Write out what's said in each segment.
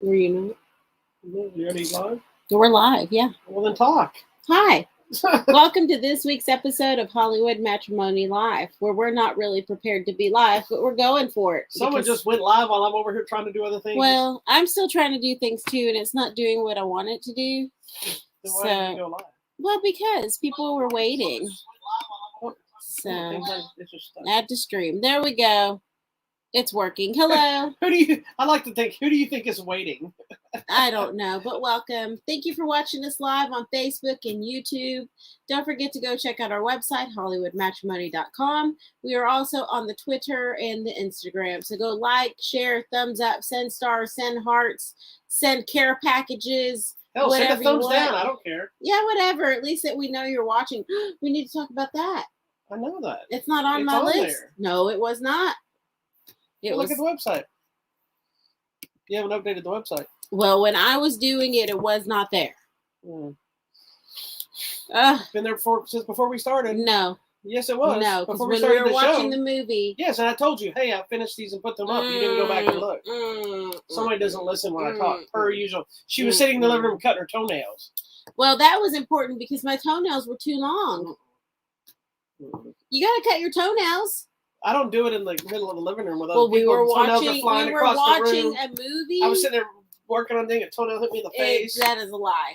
Were you not? You already live? We're live, yeah. Well, then talk. Hi. Welcome to this week's episode of Hollywood Matrimony Live, where we're not really prepared to be live, but we're going for it. Someone just went live while I'm over here trying to do other things. Well, I'm still trying to do things too, and it's not doing what I want it to do. Then why did you go live? Well, because people were waiting. So, I add to stream. There we go. It's working. Hello. I like to think, who do you think is waiting? I don't know, but welcome. Thank you for watching us live on Facebook and YouTube. Don't forget to go check out our website, HollywoodMatrimony.com. We are also on the Twitter and the Instagram. So go like, share, thumbs up, send stars, send hearts, send care packages. Hell, send a thumbs down. I don't care. Yeah, whatever. At least that we know you're watching. We need to talk about that. I know that. It's not on my list. There. No, it was not. Look at the website. You haven't updated the website. Well, when I was doing it, it was not there. Been there since before we started. No. Yes, it was. No, because when we were watching the movie. Yes, and I told you, hey, I finished these and put them up. You didn't go back and look. Somebody doesn't listen when I talk, per usual. She was sitting in the living room cutting her toenails. Well, that was important because my toenails were too long. You got to cut your toenails. I don't do it in the middle of the living room with other people. We were watching a movie. I was sitting there working on thing, a toenail hit me in the face. That is a lie.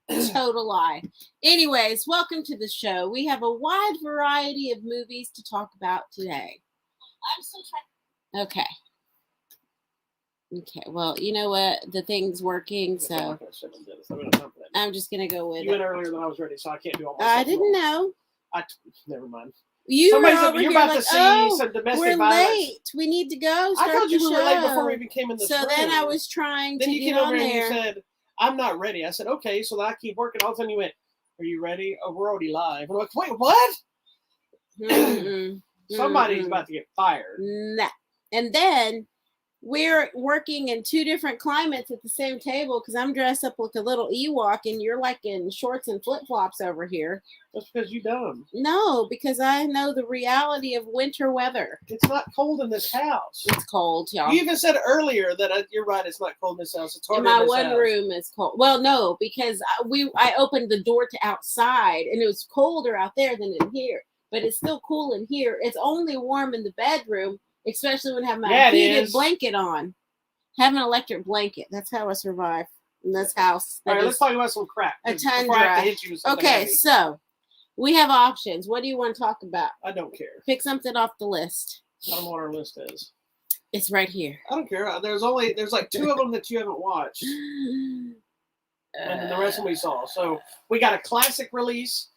Total lie. Anyways, welcome to the show. We have a wide variety of movies to talk about today. I'm still trying. Okay, well, you know what? The thing's working, so I'm just going to go with it. You went earlier than I was ready, so I can't do all my stuff. I didn't know. Never mind. You're about like, to see some domestic violence. We're late. We need to go. I told you we were late before we even came in this room. So then I was trying to get on there. Then you came over and you said, I'm not ready. I said, okay. So then I keep working. All of a sudden you went, are you ready? Oh, we're already live. I'm like, wait, what? Somebody's about to get fired. Nah. And then we're working in two different climates at the same table because I'm dressed up like a little Ewok and you're like in shorts and flip-flops over here. That's because you're dumb. No, because I know the reality of winter weather. It's not cold in this house. It's cold, y'all. You even said earlier that you're right. It's not cold in this house. It's harder in my one room is cold. Well, no, because I opened the door to outside and it was colder out there than in here. But it's still cool in here. It's only warm in the bedroom. Especially when I have my heated blanket on. Have an electric blanket. That's how I survive in this house. All right, let's talk about some crap. A tundra. Okay, so we have options. What do you want to talk about? I don't care. Pick something off the list. I don't know what our list is. It's right here. I don't care. There's like two of them that you haven't watched. And then the rest of them we saw. So we got a classic release,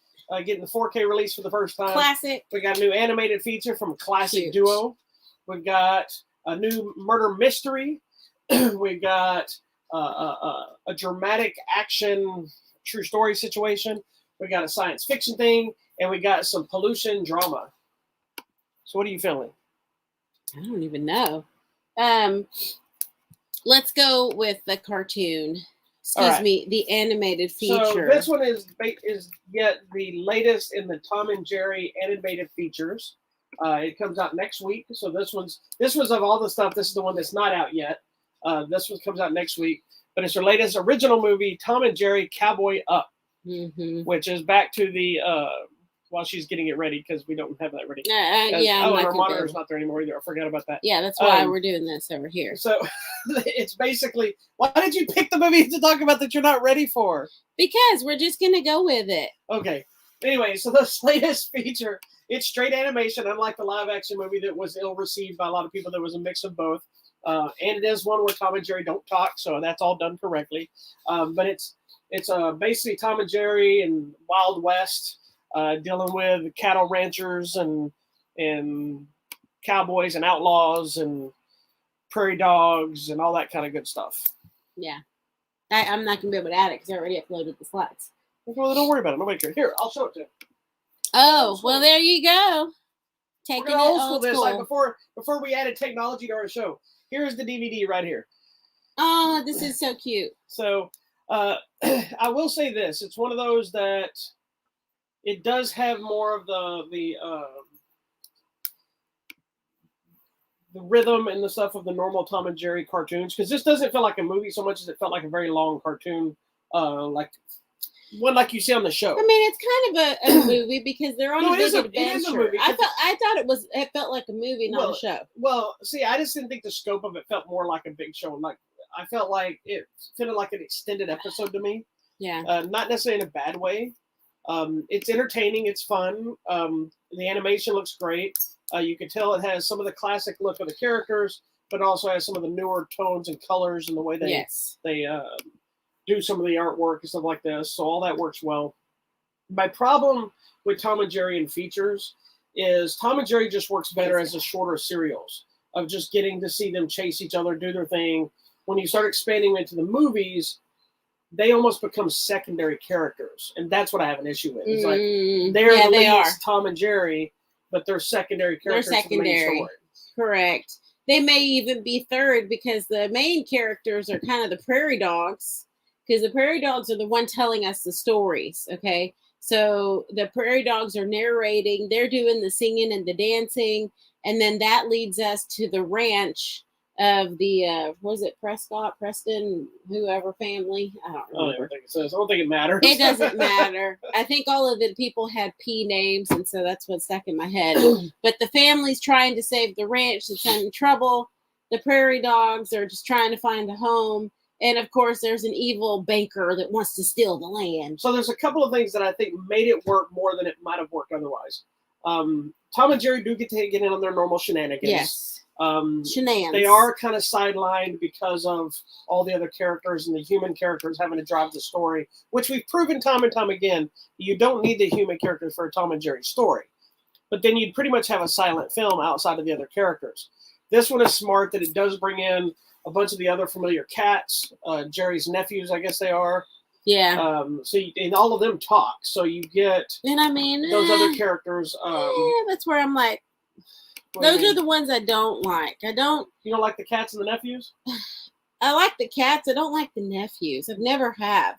getting the 4K release for the first time. Classic. We got a new animated feature from Classic Duo. We've got a new murder mystery. We've got a dramatic action true story situation. We got a science fiction thing, and we got some pollution drama. So what are you feeling? I don't even know. Let's go with the cartoon. Excuse me, the animated feature. So this one is yet the latest in the Tom and Jerry animated features. It comes out next week. So this one's of all the stuff. This is the one that's not out yet. This one comes out next week. But it's their latest original movie, Tom and Jerry Cowboy Up, which is back to the while she's getting it ready because we don't have that ready. Our monitor's not there anymore either. I forgot about that. Yeah, that's why we're doing this over here. So it's basically, why did you pick the movie to talk about that you're not ready for? Because we're just gonna go with it. Okay. Anyway, so this latest feature. It's straight animation, unlike the live-action movie that was ill-received by a lot of people. There was a mix of both. And it is one where Tom and Jerry don't talk, so that's all done correctly. But it's basically Tom and Jerry in Wild West dealing with cattle ranchers and cowboys and outlaws and prairie dogs and all that kind of good stuff. Yeah. I'm not going to be able to add it because I already uploaded the slides. Well, don't worry about it. Nobody cares. Here, I'll show it to you. Oh, well, there you go. Taking it old school. This like before we added technology to our show. Here's the DVD right here. Oh, this is so cute. So I will say this: it's one of those that it does have more of the the rhythm and the stuff of the normal Tom and Jerry cartoons, because this doesn't feel like a movie so much as it felt like a very long cartoon, like one like you see on the show. I mean, it's kind of a movie because they're on a big adventure. It is a movie. I thought it felt like a movie, not a show. Well, see, I just didn't think the scope of it felt more like a big show. Like I felt like it felt like an extended episode to me. Yeah. Not necessarily in a bad way. It's entertaining. It's fun. The animation looks great. You can tell it has some of the classic look of the characters, but also has some of the newer tones and colors and the way they do some of the artwork and stuff like this. So all that works well. My problem with Tom and Jerry and features is Tom and Jerry just works better as a shorter serials of just getting to see them chase each other, do their thing. When you start expanding into the movies, they almost become secondary characters, and that's what I have an issue with. It's like they're the leads, Tom and Jerry, but they're secondary characters. They're secondary, to the main story. Correct. They may even be third because the main characters are kind of the prairie dogs, because the prairie dogs are the one telling us the stories. Okay, so the prairie dogs are narrating; they're doing the singing and the dancing, and then that leads us to the ranch of the was it Preston, whoever family? I don't remember. I don't think it says. I don't think it matters. It doesn't matter. I think all of the people had P names, and so that's what stuck in my head. But the family's trying to save the ranch that's in trouble. The prairie dogs are just trying to find a home. And of course, there's an evil banker that wants to steal the land. So there's a couple of things that I think made it work more than it might have worked otherwise. Tom and Jerry do get to get in on their normal shenanigans. Yes. Shenanigans. They are kind of sidelined because of all the other characters and the human characters having to drive the story, which we've proven time and time again. You don't need the human characters for a Tom and Jerry story. But then you'd pretty much have a silent film outside of the other characters. This one is smart that it does bring in a bunch of the other familiar cats, Jerry's nephews, I guess they are. Yeah. And all of them talk, so you get and I mean those other characters. That's where I'm like, those are the ones I don't like. You don't like the cats and the nephews? I like the cats. I don't like the nephews. I've never have.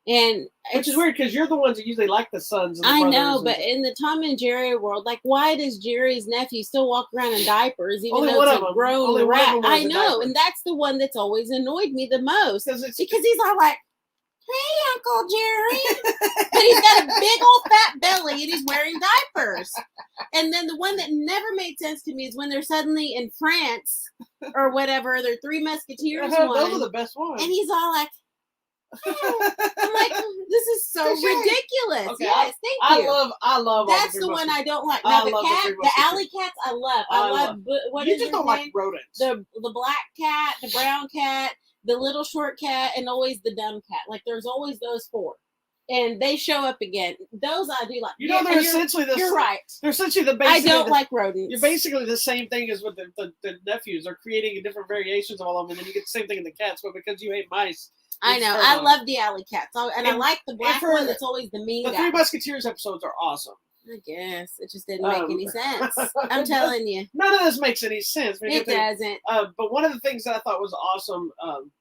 And which is weird because you're the ones that usually like the sons. And the I know, but in the Tom and Jerry world, like, why does Jerry's nephew still walk around in diapers, even though it's a grown rat? I know, and that's the one that's always annoyed me the most because he's all like, "Hey, Uncle Jerry," but he's got a big old fat belly and he's wearing diapers. And then the one that never made sense to me is when they're suddenly in France or whatever, they're Three Musketeers. Those are the best ones. And he's all like, I'm like, this is so ridiculous. Okay, yes, thank you. I love. That's the one I don't like. Now the alley cats, I love. I love. What you is just his don't name? Like rodents. The black cat, the brown cat, the little short cat, and always the dumb cat. Like there's always those four, and they show up again. Those I do like. They're essentially the. You're right. They're essentially the. I don't like rodents. You're basically the same thing as with the nephews. They're creating different variations of all of them, and then you get the same thing in the cats. But because you hate mice. I know. I love the alley cats. And I like the black one that's always the mean guy. The Three Musketeers episodes are awesome. I guess. It just didn't make any sense. I'm telling you. None of this makes any sense. It doesn't. But one of the things that I thought was awesome,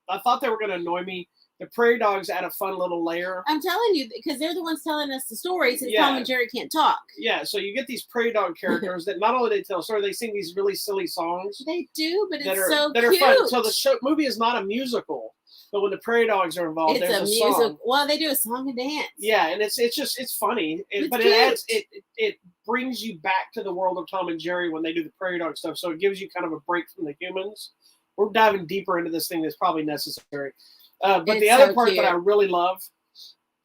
I thought they were going to annoy me. The prairie dogs add a fun little layer. I'm telling you, because they're the ones telling us the story since Tom and Jerry can't talk. Yeah, so you get these prairie dog characters that not only they tell a story, they sing these really silly songs. They do, but it's so cute. That are fun. So the movie is not a musical. But when the prairie dogs are involved, there's a music. Song. Well, they do a song and dance. Yeah, and it's funny, but it brings you back to the world of Tom and Jerry when they do the prairie dog stuff. So it gives you kind of a break from the humans. We're diving deeper into this thing that's probably necessary. But the other part that I really love,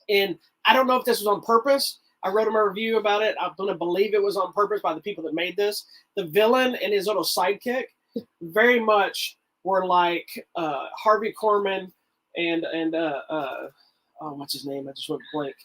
and I don't know if this was on purpose. I wrote him a review about it. I'm going to believe it was on purpose by the people that made this. The villain and his little sidekick very much were like Harvey Korman and what's his name? I just went blank.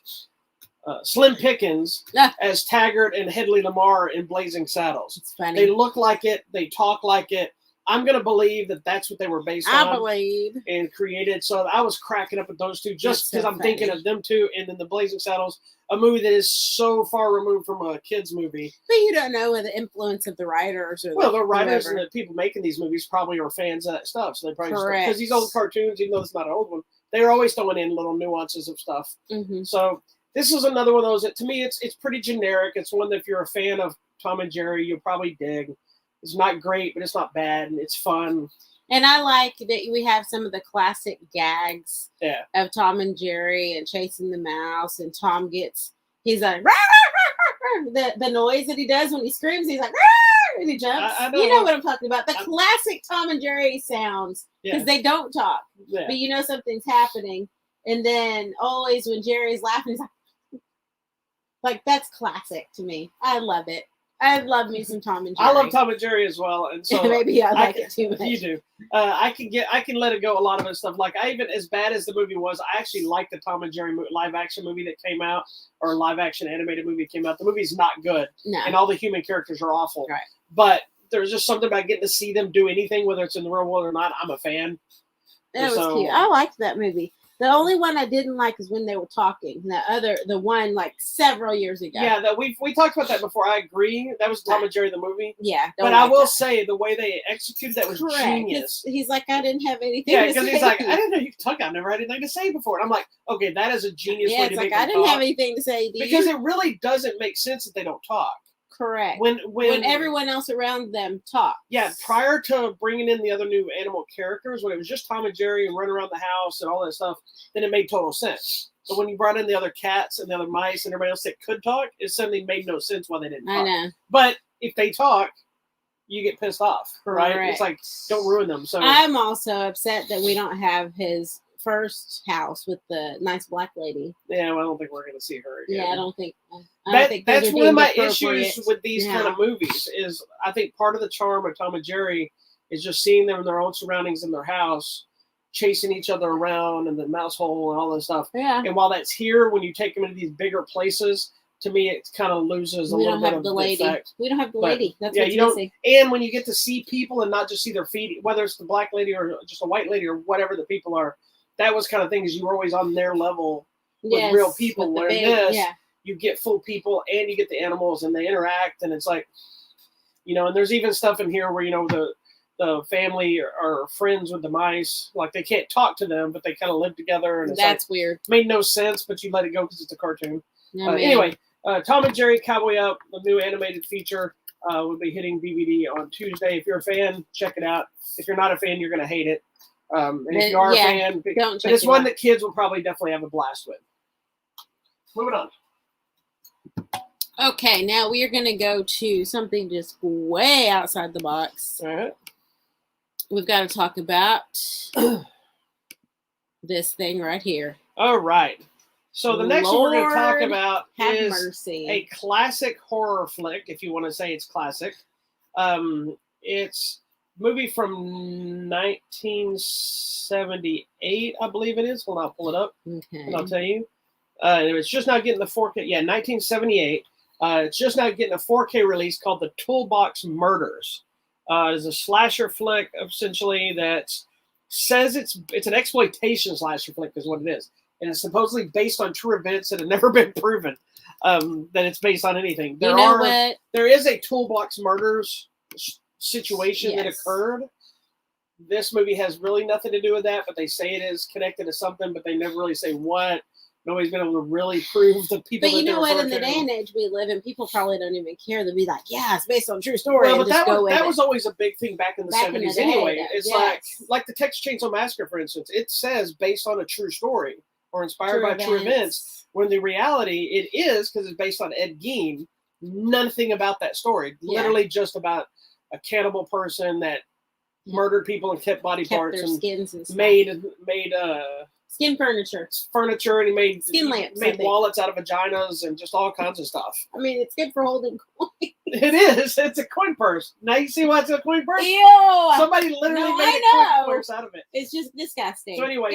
Slim Pickens as Taggart and Hedley Lamar in Blazing Saddles. It's funny. They look like it. They talk like it. I'm going to believe that that's what they were based on. I believe. And created. So I was cracking up at those two just because I'm thinking of them two. And then the Blazing Saddles, a movie that is so far removed from a kid's movie. But you don't know the influence of the writers. Or the writers and the people making these movies probably are fans of that stuff. So they probably because these old cartoons, even though it's not an old one, they're always throwing in little nuances of stuff. Mm-hmm. So this is another one of those that to me it's pretty generic. It's one that if you're a fan of Tom and Jerry, you'll probably dig. It's not great, but it's not bad, and it's fun. And I like that we have some of the classic gags of Tom and Jerry and chasing the mouse, and Tom he's like, rah, rah, rah, rah. The noise that he does when he screams, he's like, rah, and he jumps. You know what I'm talking about. The classic Tom and Jerry sounds, because they don't talk, but you know something's happening. And then always when Jerry's laughing, he's like that's classic to me. I love it. I love me some Tom and Jerry. I love Tom and Jerry as well, and so maybe I like it too much. You do. I can let it go. A lot of it stuff. Like I even, as bad as the movie was, I actually liked the Tom and Jerry live action movie that came out, or live action animated movie that came out. The movie's not good, and all the human characters are awful. Right. But there's just something about getting to see them do anything, whether it's in the real world or not. I'm a fan. That was cute. I liked that movie. The only one I didn't like is when they were talking. The one like several years ago. Yeah, we talked about that before. I agree. That was Tom and Jerry the movie. Yeah, but I will say the way they executed that was genius. He's like, I didn't have anything. Yeah, because he's like, I didn't know you could talk. I've never had anything to say before. And I'm like, okay, that is a genius way to make them I didn't have anything to say. Because it really doesn't make sense that they don't talk. Correct. When everyone else around them talks. Yeah, prior to bringing in the other new animal characters, when it was just Tom and Jerry and running around the house and all that stuff, then it made total sense. But when you brought in the other cats and the other mice and everybody else that could talk, it suddenly made no sense why they didn't talk. I know. But if they talk, you get pissed off, right? It's like, don't ruin them. So I'm also upset that we don't have his first house with the nice black lady. Yeah, well, I don't think we're going to see her again. Yeah, I don't think that's one of my issues with these kind of movies. Is I think part of the charm of Tom and Jerry is just seeing them in their own surroundings in their house, chasing each other around and the mouse hole and all this stuff. Yeah. And while that's here, when you take them into these bigger places, to me, it kind of loses a little bit of the effect. We don't have the lady. That's yeah, what's you don't. missing. And when you get to see people and not just see their feet, whether it's the black lady or just a white lady or whatever the people are, that was kind of things you were always on their level with real people. Where you get full people and you get the animals and they interact, and it's like, and there's even stuff in here where the family are friends with the mice, like they can't talk to them, but they kind of live together, and it's that's weird. Made no sense, but you let it go because it's a cartoon. Anyway, Tom and Jerry Cowboy Up, the new animated feature, will be hitting DVD on Tuesday. If you're a fan, check it out. If you're not a fan, you're going to hate it. And if you are a fan, but it's one that kids will probably definitely have a blast with. Moving on. Okay, now we are going to go to something just way outside the box. All right. We've got to talk about this thing right here. All right. So the next one we're going to talk about is a classic horror flick, if you want to say it's classic. It's a movie from 1978, I believe it is. Hold on, I'll pull it up, and I'll tell you. It's just not getting the 4K. Yeah, 1978. It's just not getting a 4K release called The Toolbox Murders. It's a slasher flick, essentially, that says it's an exploitation slasher flick is what it is. And it's supposedly based on true events that have never been proven that it's based on anything. There is a Toolbox Murders situation that occurred. This movie has really nothing to do with that, but they say it is connected to something, but they never really say what. Nobody's been able to really prove the people. But you know what? In the day and age we live in, people probably don't even care. They'll be like, "Yeah, it's based on true story." Well, but that was always a big thing back in the 70s anyway. It's like the Texas Chainsaw Massacre, for instance. It says based on a true story or inspired by true events. When the reality it is, because it's based on Ed Gein, nothing about that story. Literally just about a cannibal person that murdered people and kept body parts their and skins and stuff. made skin furniture, and he made skin lamps, made wallets out of vaginas and just all kinds of stuff. I mean, it's good for holding coins. It is. It's a coin purse. Now you see why it's a coin purse? Ew! Somebody literally made a coin purse out of it. It's just disgusting. So anyway,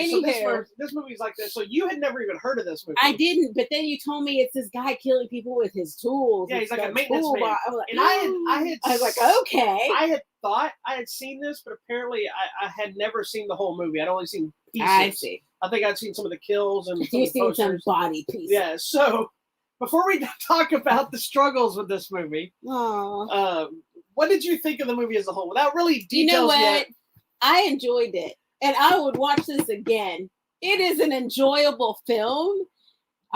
this movie's like this. So you had never even heard of this movie. I didn't, but then you told me it's this guy killing people with his tools. Yeah, he's like a maintenance man. I was like, I was like, okay. I had thought I had seen this, but apparently I had never seen the whole movie. I'd only seen pieces. I see. I think I'd seen some of the kills and you've seen some body pieces. Yeah. So before we talk about the struggles with this movie, what did you think of the movie as a whole? Without really details you know what? yet. I enjoyed it, and I would watch this again. It is an enjoyable film.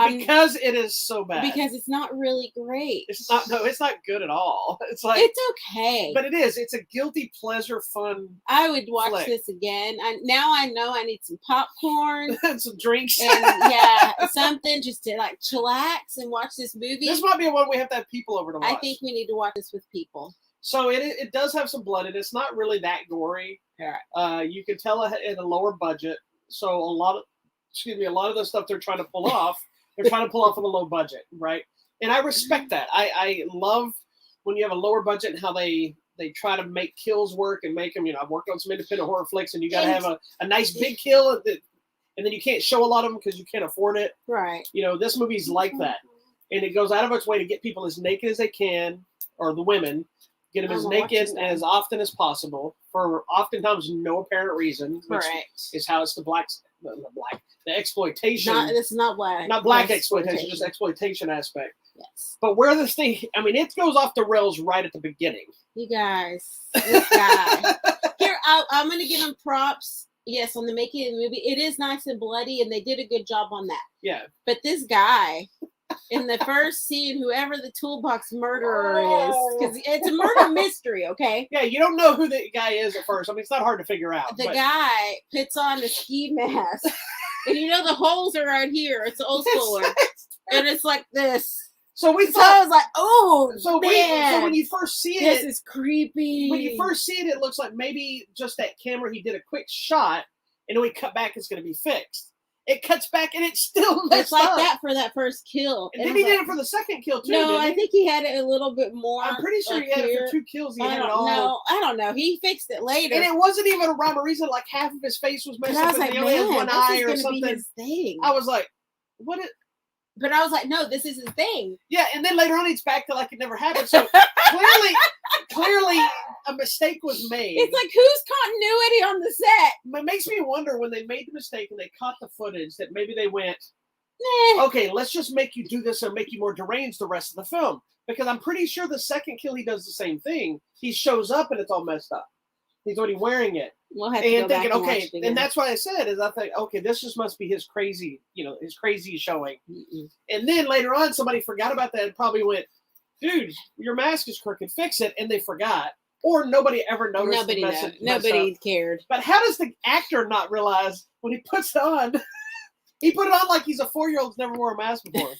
Because it is so bad. Because it's not really great. It's not. No, it's not good at all. It's like it's okay, but it is. It's a guilty pleasure, fun. I would watch this again. Now I know I need some popcorn and some drinks and something just to like chillax and watch this movie. This might be one we have to have people over to watch. I think we need to watch this with people. So it does have some blood, and it's not really that gory. Yeah. You can tell it in a lower budget. So a lot of the stuff they're trying to pull off. They're trying to pull off on a low budget, right? And I respect that. I love when you have a lower budget and how they try to make kills work and make them, I've worked on some independent horror flicks and you got to have a nice big kill and then you can't show a lot of them because you can't afford it. Right. This movie's like that. And it goes out of its way to get people as naked as they can, or the women, get them as naked and as often as possible for oftentimes no apparent reason. Correct. Is how it's the exploitation. This is not black. Not black exploitation, just exploitation aspect. Yes. But where this thing, it goes off the rails right at the beginning. You guys, this guy. Here, I'm going to give him props. Yes, on the making of the movie. It is nice and bloody, and they did a good job on that. Yeah. But this guy, in the first scene, whoever the Toolbox Murderer is, because it's a murder mystery, okay? Yeah, you don't know who the guy is at first. It's not hard to figure out. The guy puts on a ski mask. And the holes are right here. It's an old schooler. And it's like this. So I was like, oh, so man. So when you first see this is creepy. When you first see it looks like maybe just that camera, he did a quick shot, and when we cut back, it's going to be fixed. It cuts back, and it's still messed It's like up. that for that first kill. And then he did it for the second kill, too. No, I think he had it a little bit more. I'm pretty sure he had it for 2 kills. He had it all. No, I don't know. He fixed it later. And it wasn't even a rhyme or reason. Like, half of his face was messed up, and he only had one eye or something. Be his thing. I was like, what? But I was like, no, this is his thing. Yeah, and then later on, it's back to like it never happened. So clearly, a mistake was made. It's like, whose continuity on the set? It makes me wonder when they made the mistake and they caught the footage that maybe they went, okay, let's just make you do this and make you more deranged the rest of the film. Because I'm pretty sure the second kill, he does the same thing. He shows up and it's all messed up. He's already wearing it. We'll have to go back and watch it again. And that's what I said is I think, okay, this just must be his crazy, his crazy showing. Mm-mm. And then later on, somebody forgot about that and probably went, dude, your mask is crooked, fix it. And they forgot. Or nobody ever noticed. Nobody cared. But how does the actor not realize when he puts it on, he put it on like he's a 4-year-old who's never wore a mask before.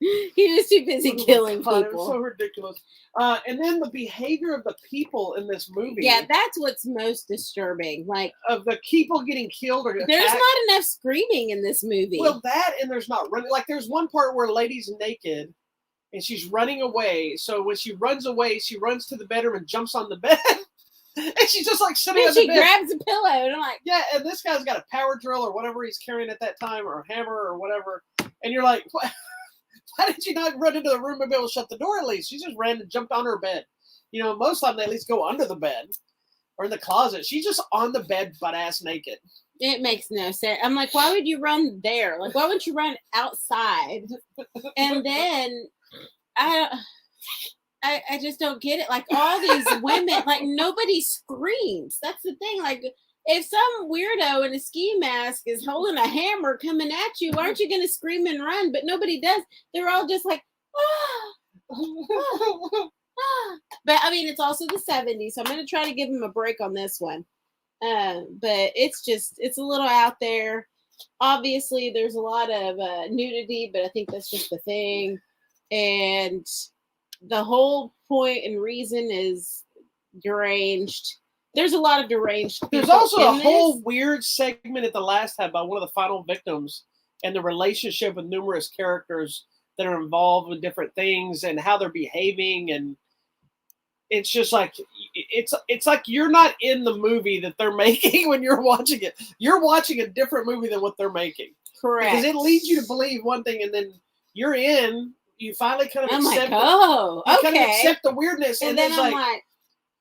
He was too busy killing people. It was so ridiculous. And then the behavior of the people in this movie. Yeah, that's what's most disturbing. Like, of the people getting killed or attacked. There's not enough screaming in this movie. Well, that and there's not running. Like, there's one part where a lady's naked and she's running away. So when she runs away, she runs to the bedroom and jumps on the bed. And she's just like sitting on the bed. She grabs a pillow and I'm like, yeah. And this guy's got a power drill or whatever he's carrying at that time, or a hammer or whatever. And you're like, what? Why did you not run into the room and be able to shut the door at least? She just ran and jumped on her bed. Most of the time they at least go under the bed or in the closet. She's just on the bed butt ass naked. It makes no sense. I'm like, why would you run there? Like, why wouldn't you run outside? And then I just don't get it. Like, all these women, like, nobody screams. That's the thing. Like, if some weirdo in a ski mask is holding a hammer coming at you, aren't you going to scream and run? But nobody does. They're all just like, ah, ah, ah. But, it's also the 70s, so I'm going to try to give them a break on this one. But it's a little out there. Obviously, there's a lot of nudity, but I think that's just the thing. And the whole point and reason is deranged. There's a lot of deranged people. There's also a whole weird segment at the last time by one of the final victims and the relationship with numerous characters that are involved with different things and how they're behaving. And it's just like, it's like you're not in the movie that they're making when you're watching it. You're watching a different movie than what they're making. Correct. Because it leads you to believe one thing and then you're in, you finally kind of accept kind of accept the weirdness. And then I'm like,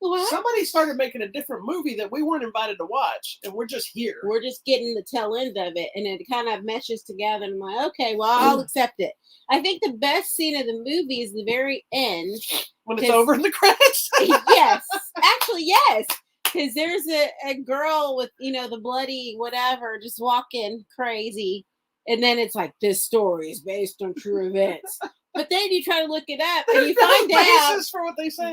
what? Somebody started making a different movie that we weren't invited to watch, and we're just here. We're just getting the tail end of it, and it kind of meshes together. And I'm like, okay, well, I'll accept it. I think the best scene of the movie is the very end. When it's over in the credits? Yes. Actually, yes. Because there's a girl with, the bloody whatever, just walking crazy. and then it's like, this story is based on true events. But then you try to look it up and you find out for what they say.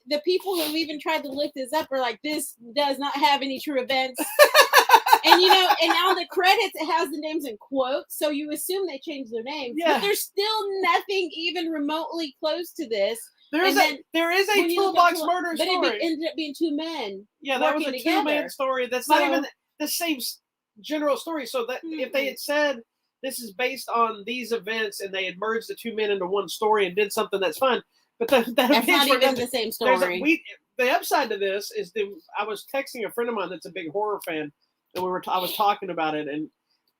The people who even tried to look this up are like, this does not have any true events. And and on the credits it has the names in quotes, so you assume they changed their names. Yeah. But there's still nothing even remotely close to this. There is a Toolbox Murders story. But it ended up being two men. Yeah, that was a two-man story. That's not even the same general story. So that if they had said this is based on these events and they had merged the two men into one story and did something, that's fine. But that's not even the same story. The upside to this is I was texting a friend of mine that's a big horror fan, and I was talking about it, and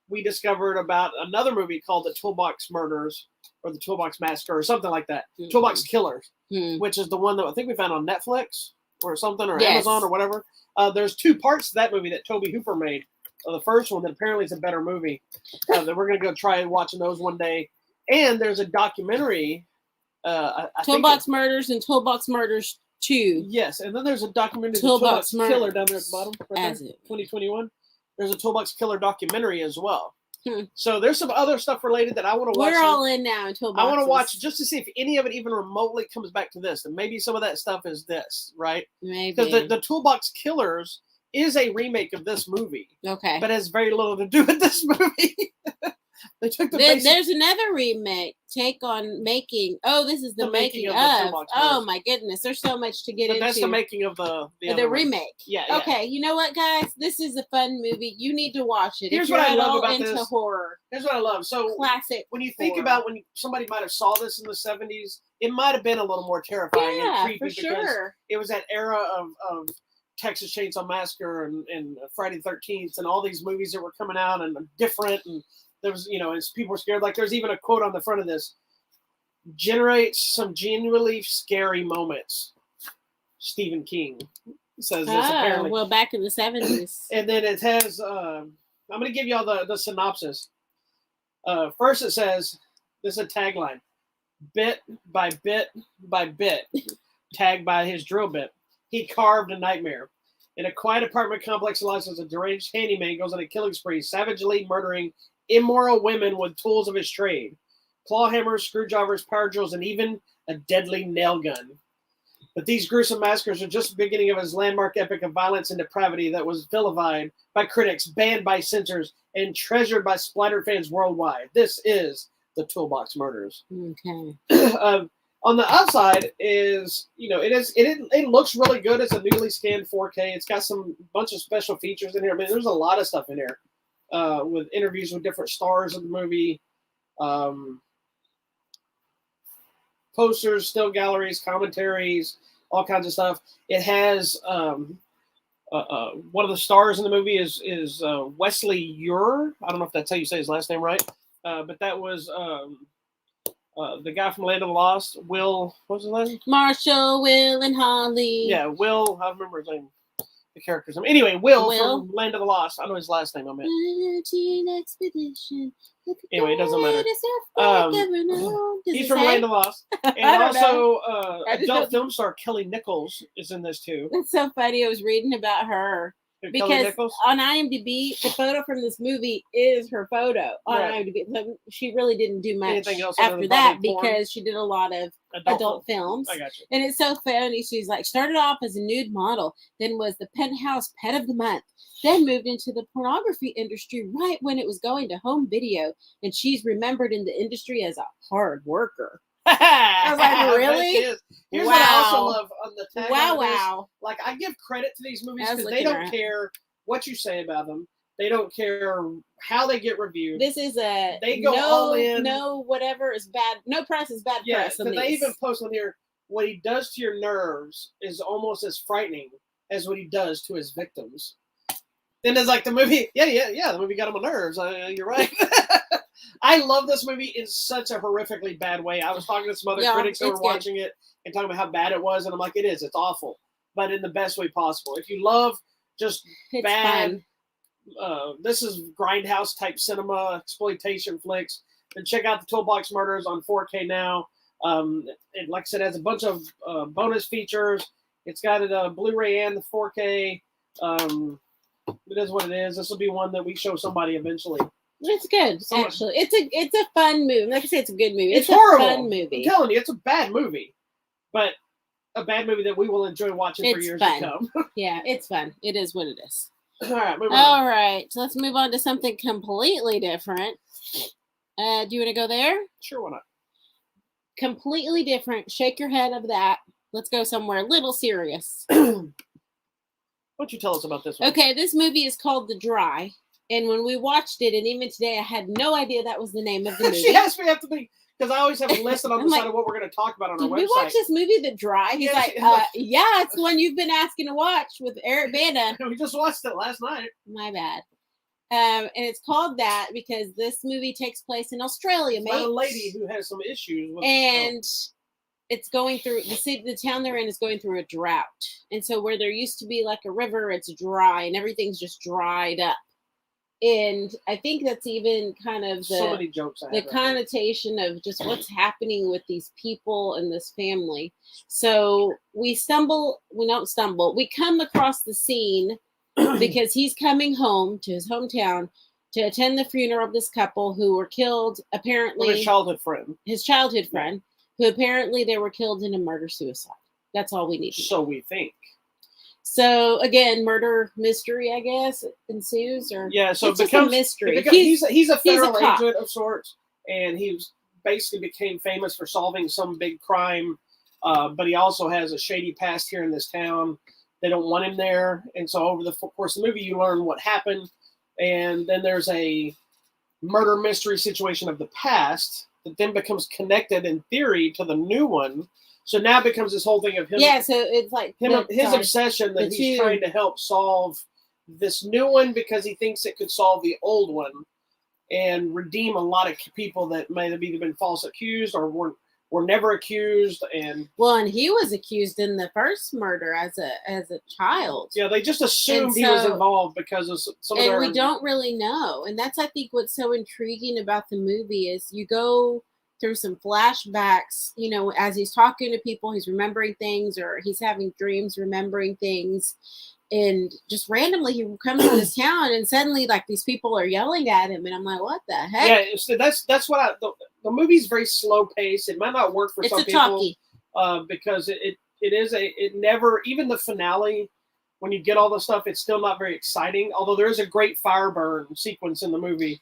we discovered about another movie called The Toolbox Murders or The Toolbox Massacre or something like that. Mm-hmm. Toolbox Killers, which is the one that I think we found on Netflix or something, or Amazon or whatever. There's two parts to that movie that Tobe Hooper made. The first one that apparently is a better movie. That we're going to go try watching those one day. And there's a documentary. Toolbox Murders and Toolbox Murders 2. Yes, and then there's a documentary, Toolbox Killer, down there at the bottom. Right 2021. There's a Toolbox Killer documentary as well. So there's some other stuff related that I want to watch. We're all in now in Toolbox. I want to watch just to see if any of it even remotely comes back to this. And maybe some of that stuff is this, right? Maybe. Because the Toolbox Killers is a remake of this movie. Okay. But has very little to do with this movie. They took There's another remake take on making. Oh, this is the making of. Oh my goodness, there's so much to get into. That's the making of the remake. Yeah. Okay, you know what, guys? This is a fun movie. You need to watch it. Here's what I love about into this. horror. Here's what I love. So classic. When you think about when somebody might have saw this in the 70s, it might have been a little more terrifying and creepy because it was that era of Texas Chainsaw Massacre and Friday the 13th and all these movies that were coming out and different, and there was, as people were scared. Like there's even a quote on the front of this: generates some genuinely scary moments. Stephen King says this apparently. Well, back in the 70s. And then it has, I'm going to give you all the synopsis. First it says, this is a tagline: bit by bit by bit, tagged by his drill bit, he carved a nightmare. In a quiet apartment complex, Elias, a deranged handyman goes on a killing spree, savagely murdering immoral women with tools of his trade: claw hammers, screwdrivers, power drills, and even a deadly nail gun. But these gruesome massacres are just the beginning of his landmark epic of violence and depravity that was vilified by critics, banned by censors, and treasured by splattered fans worldwide. This is the Toolbox Murders. Okay. On the outside is, it looks really good. It's a newly scanned 4K. It's got some bunch of special features in here. I mean, there's a lot of stuff in here. With interviews with different stars of the movie, posters, still galleries, commentaries, all kinds of stuff. It has one of the stars in the movie is Wesley Ure. I don't know if that's how you say his last name right, but that was the guy from Land of the Lost. Will, what's his last name? Marshall, Will, and Holly. Yeah, Will. I don't remember his name. The character's name. Anyway, Will from Land of the Lost. I know his last name. I meant. Anyway, it doesn't matter. He's from Land of the Lost, and also adult film star Kelly Nichols is in this too. That's so funny. I was reading about her because on IMDb, the photo from this movie is her photo on IMDb. So she really didn't do much after that because she did a lot of adult films. I got you. And it's so funny. She's like, started off as a nude model, then was the Penthouse Pet of the Month, then moved into the pornography industry right when it was going to home video. And she's remembered in the industry as a hard worker. I was like, really? Here's what I also love on the tag. Wow. Like, I give credit to these movies because they don't care what you say about them. They don't care how they get reviewed. This is they go all in. No, whatever is bad. No press is bad press. Yeah, they even post on here, what he does to your nerves is almost as frightening as what he does to his victims. Then it's like the movie, the movie got on my nerves. You're right. I love this movie in such a horrifically bad way. I was talking to some other critics who were watching it and talking about how bad it was, and I'm like, it's awful, but in the best way possible. If you love just bad, this is grindhouse type cinema, exploitation flicks, then check out the Toolbox Murders on 4K now. It, like I said, has a bunch of bonus features. It's got a Blu-ray and the 4K. It is what it is. This will be one that we show somebody eventually. It's good, actually. It's a fun movie. Like I say, it's a good movie. It's horrible. A fun movie. I'm telling you, it's a bad movie, but a bad movie that we will enjoy watching for years to come. Yeah, it's fun. It is what it is. All right, moving All on. right, so let's move on to something completely different. Do you want to go there? Sure, why not? Completely different. Shake your head of that. Let's go somewhere a little serious. Why don't you tell us about this one? Okay, this movie is called The Dry. And when we watched it, and even today, I had no idea that was the name of the movie. She asked me after me, because I always have it listed on the side of what we're going to talk about on our website. Did we watch this movie, The Dry? He's like, yeah, it's the one you've been asking to watch with Eric Bana. We just watched it last night. My bad. And it's called that because this movie takes place in Australia, mate. By a lady who has some issues with it's going through the town they're in is going through a drought. And so where there used to be like a river, it's dry and everything's just dried up. And I think that's even kind of so many jokes the connotation of just what's happening with these people and this family. So we don't stumble. We come across the scene because he's coming home to his hometown to attend the funeral of this couple who were killed, apparently. His childhood friend. His childhood friend, who apparently they were killed in a murder-suicide. That's all we need to know. So we think. So again, murder mystery, I guess, ensues, or so it's just a mystery. He's a federal agent of sorts, and he basically became famous for solving some big crime. But he also has a shady past here in this town. They don't want him there, and so over the course of the movie, you learn what happened, and then there's a murder mystery situation of the past that then becomes connected in theory to the new one. So now it becomes this whole thing of him. Yeah, so it's like his obsession that he's trying to help solve this new one because he thinks it could solve the old one and redeem a lot of people that may have either been false accused or were never accused. And he was accused in the first murder as a child. Yeah, they just assumed he was involved because of some of their. And we don't really know, and that's I think what's so intriguing about the movie is you go through some flashbacks, as he's talking to people, he's remembering things, or he's having dreams, remembering things, and just randomly he comes to this town, and suddenly like these people are yelling at him, and I'm like, what the heck? Yeah, so that's what the movie's very slow paced. It might not work for some people because it never, even the finale, when you get all the stuff, it's still not very exciting. Although there is a great fire burn sequence in the movie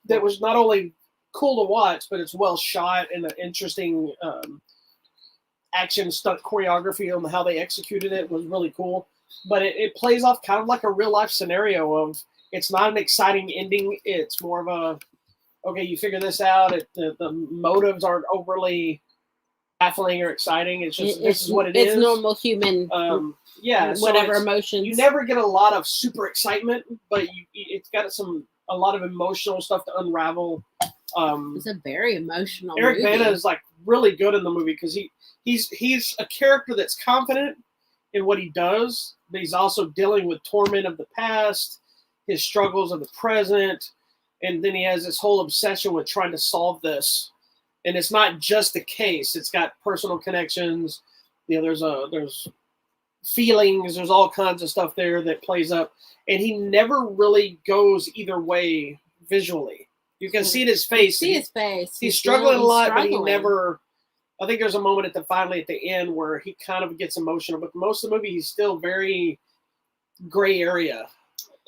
that was not only cool to watch, but it's well shot and an interesting action stunt choreography on how they executed it was really cool. But it plays off kind of like a real life scenario of it's not an exciting ending. It's more of a, okay, you figure this out. The motives aren't overly baffling or exciting. It's just this is what it is. It's normal human, whatever emotions. You never get a lot of super excitement, but it's got a lot of emotional stuff to unravel. It's a very emotional Eric movie. Bana is like really good in the movie because he's a character that's confident in what he does, but he's also dealing with torment of the past, his struggles of the present, and then he has this whole obsession with trying to solve this. And it's not just a case; it's got personal connections. There's feelings, there's all kinds of stuff there that plays up, and he never really goes either way visually. You can see it in his face. He's struggling a lot, but he never. I think there's a moment finally at the end where he kind of gets emotional, but most of the movie he's still very gray area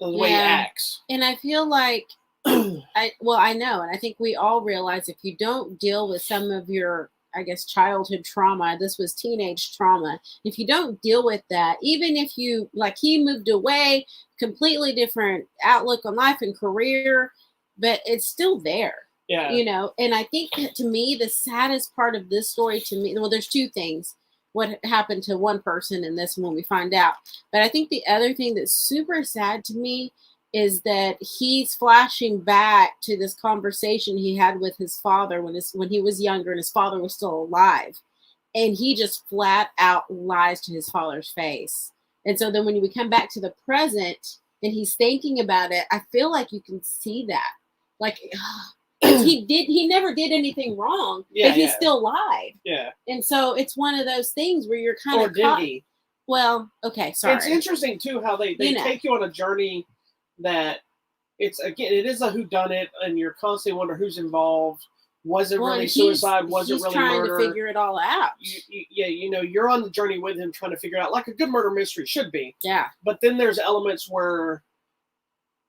the way he acts. And I feel like I know, and I think we all realize if you don't deal with some of your, I guess, childhood trauma, this was teenage trauma. If you don't deal with that, even if you he moved away, completely different outlook on life and career. But it's still there, and I think to me, the saddest part of this story there's two things. What happened to one person in this one, we find out. But I think the other thing that's super sad to me is that he's flashing back to this conversation he had with his father when he was younger and his father was still alive. And he just flat out lies to his father's face. And so then when we come back to the present and he's thinking about it, I feel like you can see that. Like he never did anything wrong, but he still lied. Yeah. And so it's one of those things where you're kind of did he? Well, okay, sorry. It's interesting too how they take you on a journey that it is a whodunit, and you're constantly wondering who's involved. Was it really and suicide? Was it really trying murder? to figure it all out. You're on the journey with him trying to figure it out, like a good murder mystery should be. Yeah. But then there's elements where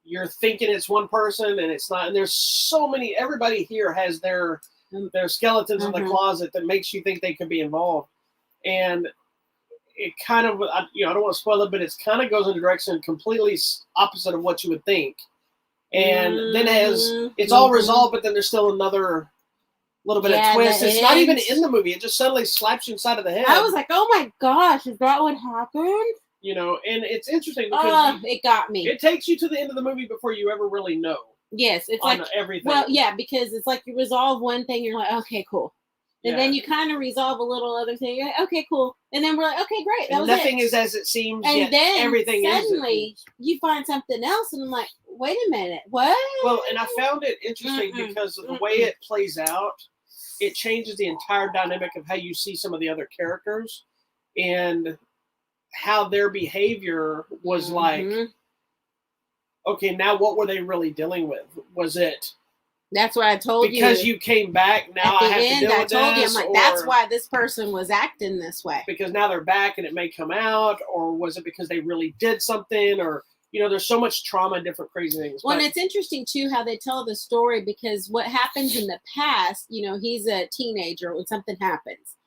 you're thinking it's one person and it's not. And there's so many. Everybody here has their skeletons in the closet that makes you think they could be involved. And it kind of, I don't want to spoil it, but it kind of goes in a direction completely opposite of what you would think. And then it's all resolved, but then there's still another little bit of twist. It's not even in the movie. It just suddenly slaps you inside of the head. I was like, oh my gosh, is that what happened? And it's interesting because it got me. It takes you to the end of the movie before you ever really know. Yes, it's like everything. Well, yeah, because it's like you resolve one thing, you're like, okay, cool. And then you kind of resolve a little other thing. You're like, okay, cool. And then we're like, okay, great. That was nothing is as it seems. And then everything suddenly you find something else, and I'm like, wait a minute, what? Well, and I found it interesting because of the way it plays out. It changes the entire dynamic of how you see some of the other characters and how their behavior was like, okay, now what were they really dealing with? Was it? That's what I told you. Because you came back, now I have to deal with this. I told you, I'm like, that's why this person was acting this way. Because now they're back and it may come out, or was it because they really did something, or there's so much trauma and different crazy things. Well, and it's interesting too how they tell the story, because what happens in the past, he's a teenager when something happens.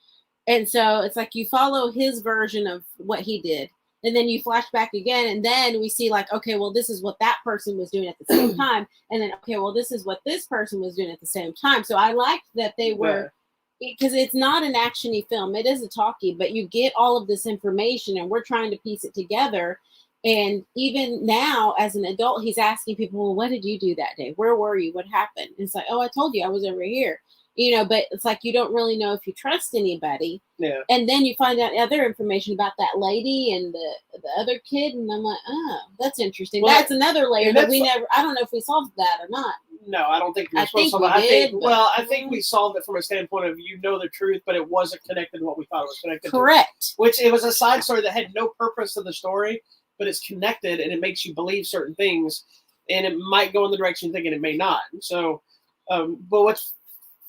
And so it's like you follow his version of what he did. And then you flash back again, and then we see like, okay, well, this is what that person was doing at the same time. And then, okay, well, this is what this person was doing at the same time. So I liked that they were, because it's not an action-y film. It is a talkie, but you get all of this information, and we're trying to piece it together. And even now, as an adult, he's asking people, well, what did you do that day? Where were you? What happened? And it's like, oh, I told you I was over here. But it's like you don't really know if you trust anybody. Yeah. And then you find out other information about that lady and the other kid, and I'm like, oh, that's interesting. Well, that's another layer that we never. I don't know if we solved that or not. No, I don't think we solved it. I think we solved it from a standpoint of the truth, but it wasn't connected to what we thought it was connected. Correct. To. Which it was a side story that had no purpose to the story, but it's connected and it makes you believe certain things, and it might go in the direction you're thinking it may not. So, but what's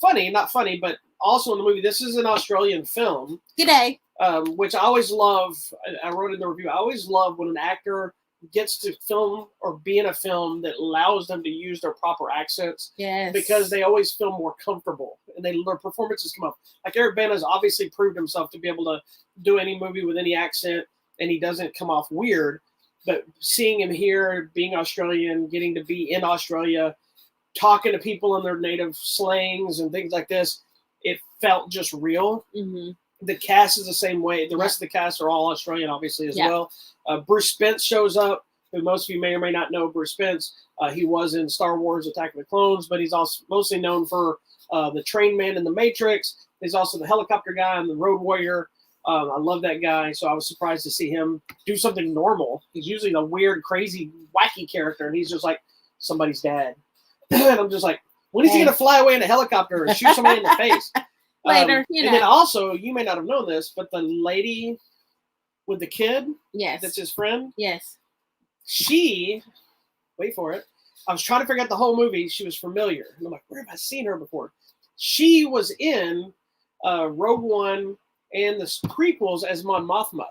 not funny, but also in the movie, this is an Australian film. G'day. Which I always love. I wrote in the review, I always love when an actor gets to film or be in a film that allows them to use their proper accents. Yes. Because they always feel more comfortable and their performances come up. Like Eric Bana's obviously proved himself to be able to do any movie with any accent, and he doesn't come off weird. But seeing him here, being Australian, getting to be in Australia, talking to people in their native slangs and things like this, it felt just real. Mm-hmm. The cast is the same way. The rest of the cast are all Australian, obviously, as well. Bruce Spence shows up, who most of you may or may not know. Bruce Spence, he was in Star Wars Attack of the Clones, but he's also mostly known for the Train Man in The Matrix. He's also the helicopter guy in The Road Warrior. I love that guy, so I was surprised to see him do something normal. He's usually a weird, crazy, wacky character, and he's just like somebody's dad. And I'm just like, when is he going to fly away in a helicopter and shoot somebody in the face? Later, And then also, you may not have known this, but the lady with the kid, that's his friend, she, wait for it, I was trying to figure out the whole movie. She was familiar. And I'm like, where have I seen her before? She was in Rogue One and the prequels as Mon Mothma.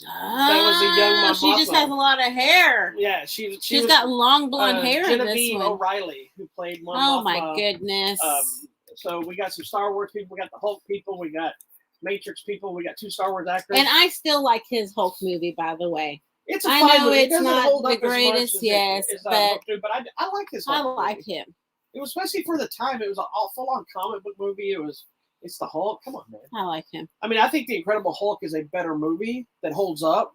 That was a young Mon Mothma. She just has a lot of hair. Yeah, she's got long blonde hair. Genevieve O'Reilly, who played Mon Mothma. Oh my goodness! So we got some Star Wars people, we got the Hulk people, we got Matrix people, we got 2 Star Wars actors. And I still like his Hulk movie, by the way. It's a fine movie. It's not the greatest, but I like his Hulk I like movie. him. It was, especially for the time, it was a full-on comic book movie. It's the Hulk. Come on, man. I like him. I mean, I think The Incredible Hulk is a better movie that holds up.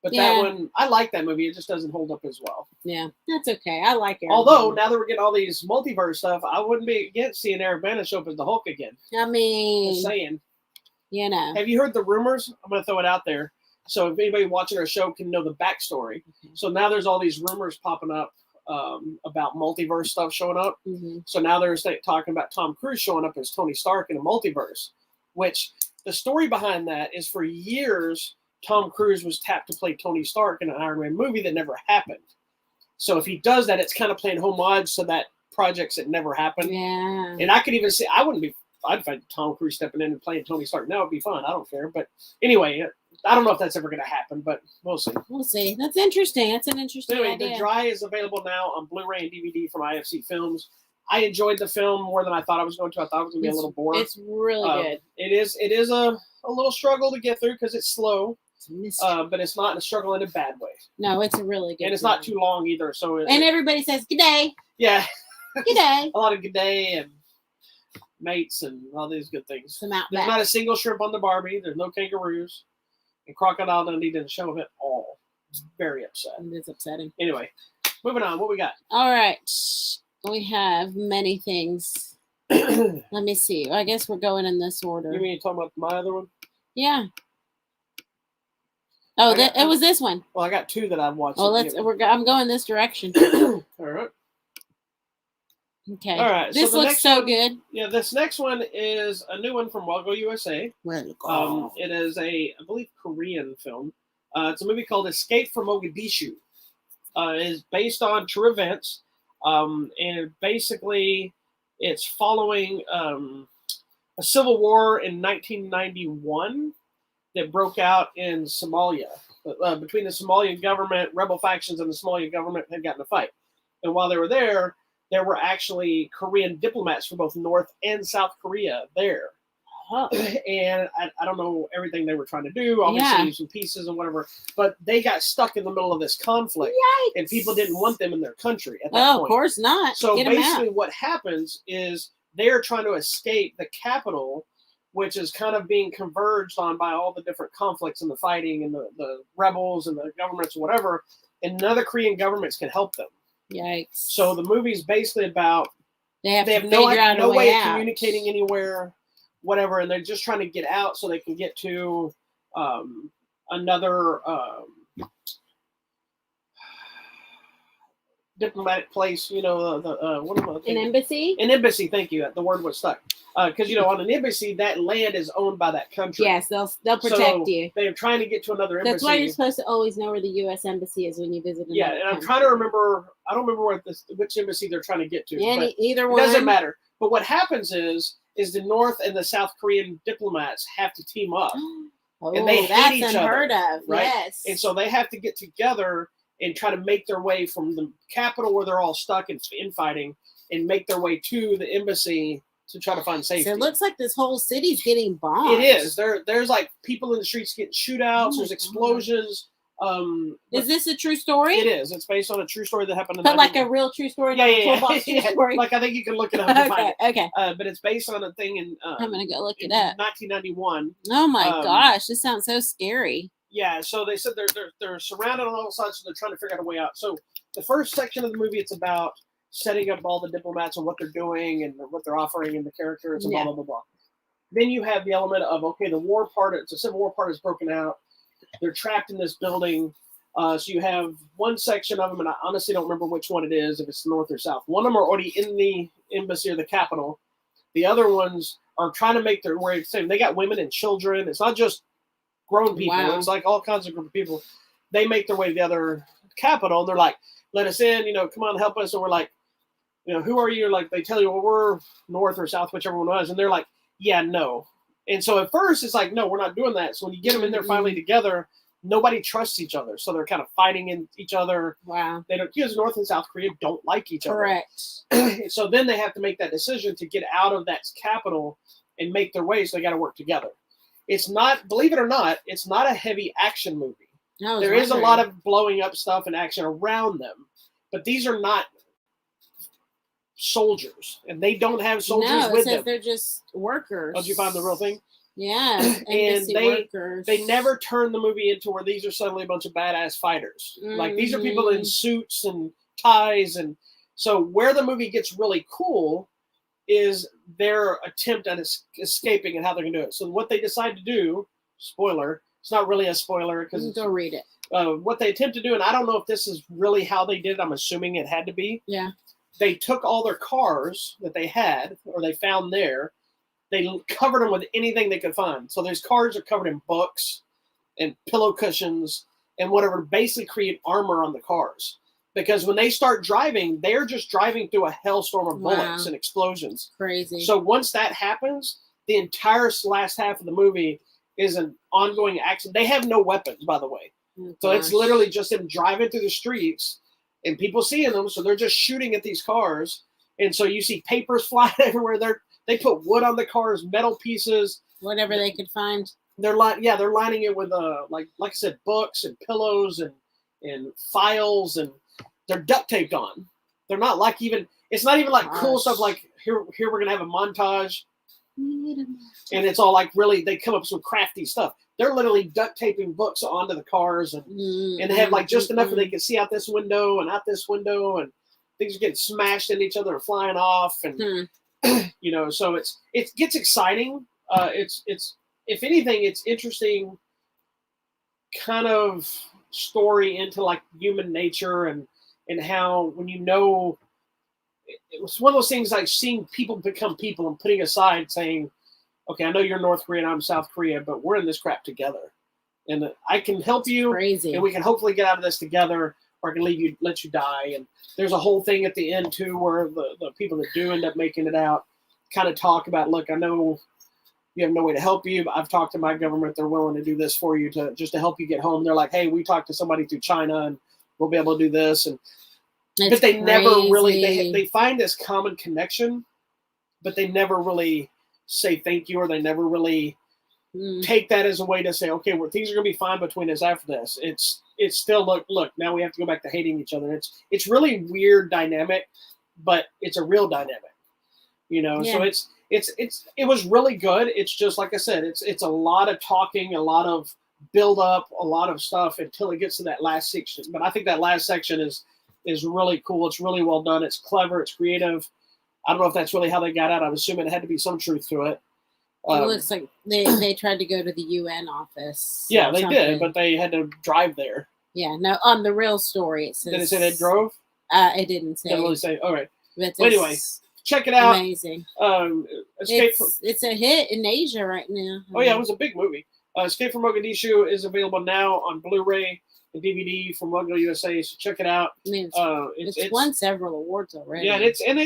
But that one, I like that movie. It just doesn't hold up as well. Yeah, that's okay. I like it. Although, now that we're getting all these multiverse stuff, I wouldn't be against seeing Eric Bana show up as the Hulk again. I mean, just saying. Have you heard the rumors? I'm going to throw it out there. So if anybody watching our show can know the backstory. Okay. So now there's all these rumors popping up about multiverse stuff showing up. Mm-hmm. So now they're talking about Tom Cruise showing up as Tony Stark in a multiverse, which the story behind that is for years, Tom Cruise was tapped to play Tony Stark in an Iron Man movie that never happened. So if he does that, it's kind of playing homage to that projects that never happened. Yeah. And I could even say I'd find Tom Cruise stepping in and playing Tony Stark. That would be fun. I don't care. But anyway, I don't know if that's ever going to happen, but we'll see. We'll see. That's interesting. That's an interesting Anyway, idea. The Dry is available now on Blu-ray and DVD from IFC Films. I enjoyed the film more than I thought I was going to. I thought it was going to be a little boring. It's really good. It is a little struggle to get through because it's slow, but it's not a struggle in a bad way. No, it's a really good. And it's not too long either. So and everybody says good day. Yeah. Good day. A lot of good day and mates and all these good things. There's not a single shrimp on the Barbie. There's no kangaroos. And Crocodile Dundee didn't show up at all. It's very upset. It is upsetting. Anyway, moving on. What we got? All right. We have many things. Let me see. I guess we're going in this order. You mean talking about my other one? Yeah. Oh, it was this one. Well, I got two that I've watched. Well, I'm going this direction. All right. Okay. All right. This looks so good. Yeah, this next one is a new one from Wago USA. It is I believe, Korean film. It's a movie called Escape from Mogadishu. It is based on true events, and basically it's following a civil war in 1991 that broke out in Somalia. Between the Somalian government, rebel factions, and the Somalian government had gotten a fight. And while they were there were actually Korean diplomats from both North and South Korea there. And I don't know everything they were trying to do, obviously some pieces and whatever, but they got stuck in the middle of this conflict. Yikes. And people didn't want them in their country at that point. Of course not. So basically what happens is they're trying to escape the capital, which is kind of being converged on by all the different conflicts and the fighting and the rebels and the governments or whatever, and none of the Korean governments can help them. Yikes. So the movie's basically about they have no way of communicating anywhere, whatever, and they're just trying to get out so they can get to another diplomatic place, an embassy? An embassy, thank you. The word was stuck. Because, on an embassy, that land is owned by that country. Yes, they'll protect you. They're trying to get to another embassy. That's why you're supposed to always know where the U.S. embassy is when you visit another and I'm trying to remember, I don't remember which embassy they're trying to get to. Either one. It doesn't matter. But what happens is the North and the South Korean diplomats have to team up. And they hate each unheard other, of. right? Yes. And so they have to get together and try to make their way from the capital where they're all stuck and infighting and make their way to the embassy to try to find safety. So it looks like this whole city's getting bombed. It is. There's like people in the streets getting shootouts. There's explosions. Is this a true story? It is. It's based on a true story that happened in like a real true story? Toolbox story? Like I think you can look it up and find it. Okay. But it's based on a thing in I'm going to go look it up. 1991. Oh my gosh. This sounds so scary. Yeah, so they said they're surrounded on all sides, so they're trying to figure out a way out. So the first section of the movie, it's about setting up all the diplomats and what they're doing and what they're offering and the characters and blah, blah, blah, blah. Then you have the element of, okay, the civil war part is broken out. They're trapped in this building. So you have one section of them, and I honestly don't remember which one it is, if it's north or south. One of them are already in the embassy or the capital. The other ones are trying to make their way. They got women and children. It's not just grown people. Wow. It's like all kinds of group of people. They make their way to the other capital. And they're like, let us in, come on, help us. And we're like, who are you? Like, they tell you, well, we're north or south, whichever one was. And they're like, yeah, no. And so at first it's like, no, we're not doing that. So when you get them in there finally together, nobody trusts each other. So they're kind of fighting in each other. Wow. They don't, because North and South Korea don't like each other. Correct. So then they have to make that decision to get out of that capital and make their way. So they got to work together. It's not, believe it or not, it's not a heavy action movie. There is a lot of blowing up stuff and action around them, but these are not soldiers, and they don't have soldiers with them. They're just workers. Oh, did you find the real thing? Yeah, and workers. They never turn the movie into where these are suddenly a bunch of badass fighters. Mm-hmm. Like, these are people in suits and ties, and so where the movie gets really cool is their attempt at escaping and how they're going to do it. So what they decide to do, spoiler, it's not really a spoiler because go read it. What they attempt to do, and I don't know if this is really how they did it. I'm assuming it had to be. Yeah. They took all their cars that they had or they found there. They covered them with anything they could find. So those cars are covered in books and pillow cushions and whatever, basically create armor on the cars. because when they start driving, they're just driving through a hailstorm of bullets and explosions. Crazy. So once that happens, the entire last half of the movie is an ongoing action. They have no weapons, by the way. Oh, so it's literally just them driving through the streets and people seeing them. So they're just shooting at these cars. And so you see papers flying everywhere. They put wood on the cars, metal pieces. Whatever they could find. They're lining it with like I said, books and pillows and files, and they're duct taped on. They're not like it's not even like cool stuff like here we're gonna have a montage. And it's all like really they come up with some crafty stuff. They're literally duct taping books onto the cars and they have like just enough that they can see out this window and out this window, and things are getting smashed into each other and flying off, and so it gets exciting. It's if anything, it's interesting kind of story into like human nature and how when it was one of those things like seeing people become people and putting aside saying, okay, I know you're North Korea and I'm South Korea, but we're in this crap together. And I can help you and we can hopefully get out of this together, or I can let you die. And there's a whole thing at the end too, where the people that do end up making it out kind of talk about, look, I know you have no way to help you, but I've talked to my government. They're willing to do this for you just to help you get home. They're like, hey, we talked to somebody through China and we'll be able to do this. But they never really, they find this common connection, but they never really say thank you, or they never really take that as a way to say, okay, well, things are going to be fine between us after this. It's still, look, now we have to go back to hating each other. It's really weird dynamic, but it's a real dynamic, so it was really good. It's just, like I said, it's a lot of talking, a lot of build up, a lot of stuff until it gets to that last section. But I think that last section is really cool. It's really well done. It's clever. It's creative. I don't know if that's really how they got out. I'm assuming it had to be some truth to it. It looks like they tried to go to the UN office. Yeah, they did, but they had to drive there. Yeah, no, on the real story it says. Did it say they drove? It didn't say. Didn't really say. All right. But anyway, check it out. Amazing. It's a hit in Asia right now. Oh yeah, it was a big movie. Escape from Mogadishu is available now on Blu-ray and DVD from Logo USA. So check it out. I mean, it's won several awards already. Yeah, it's an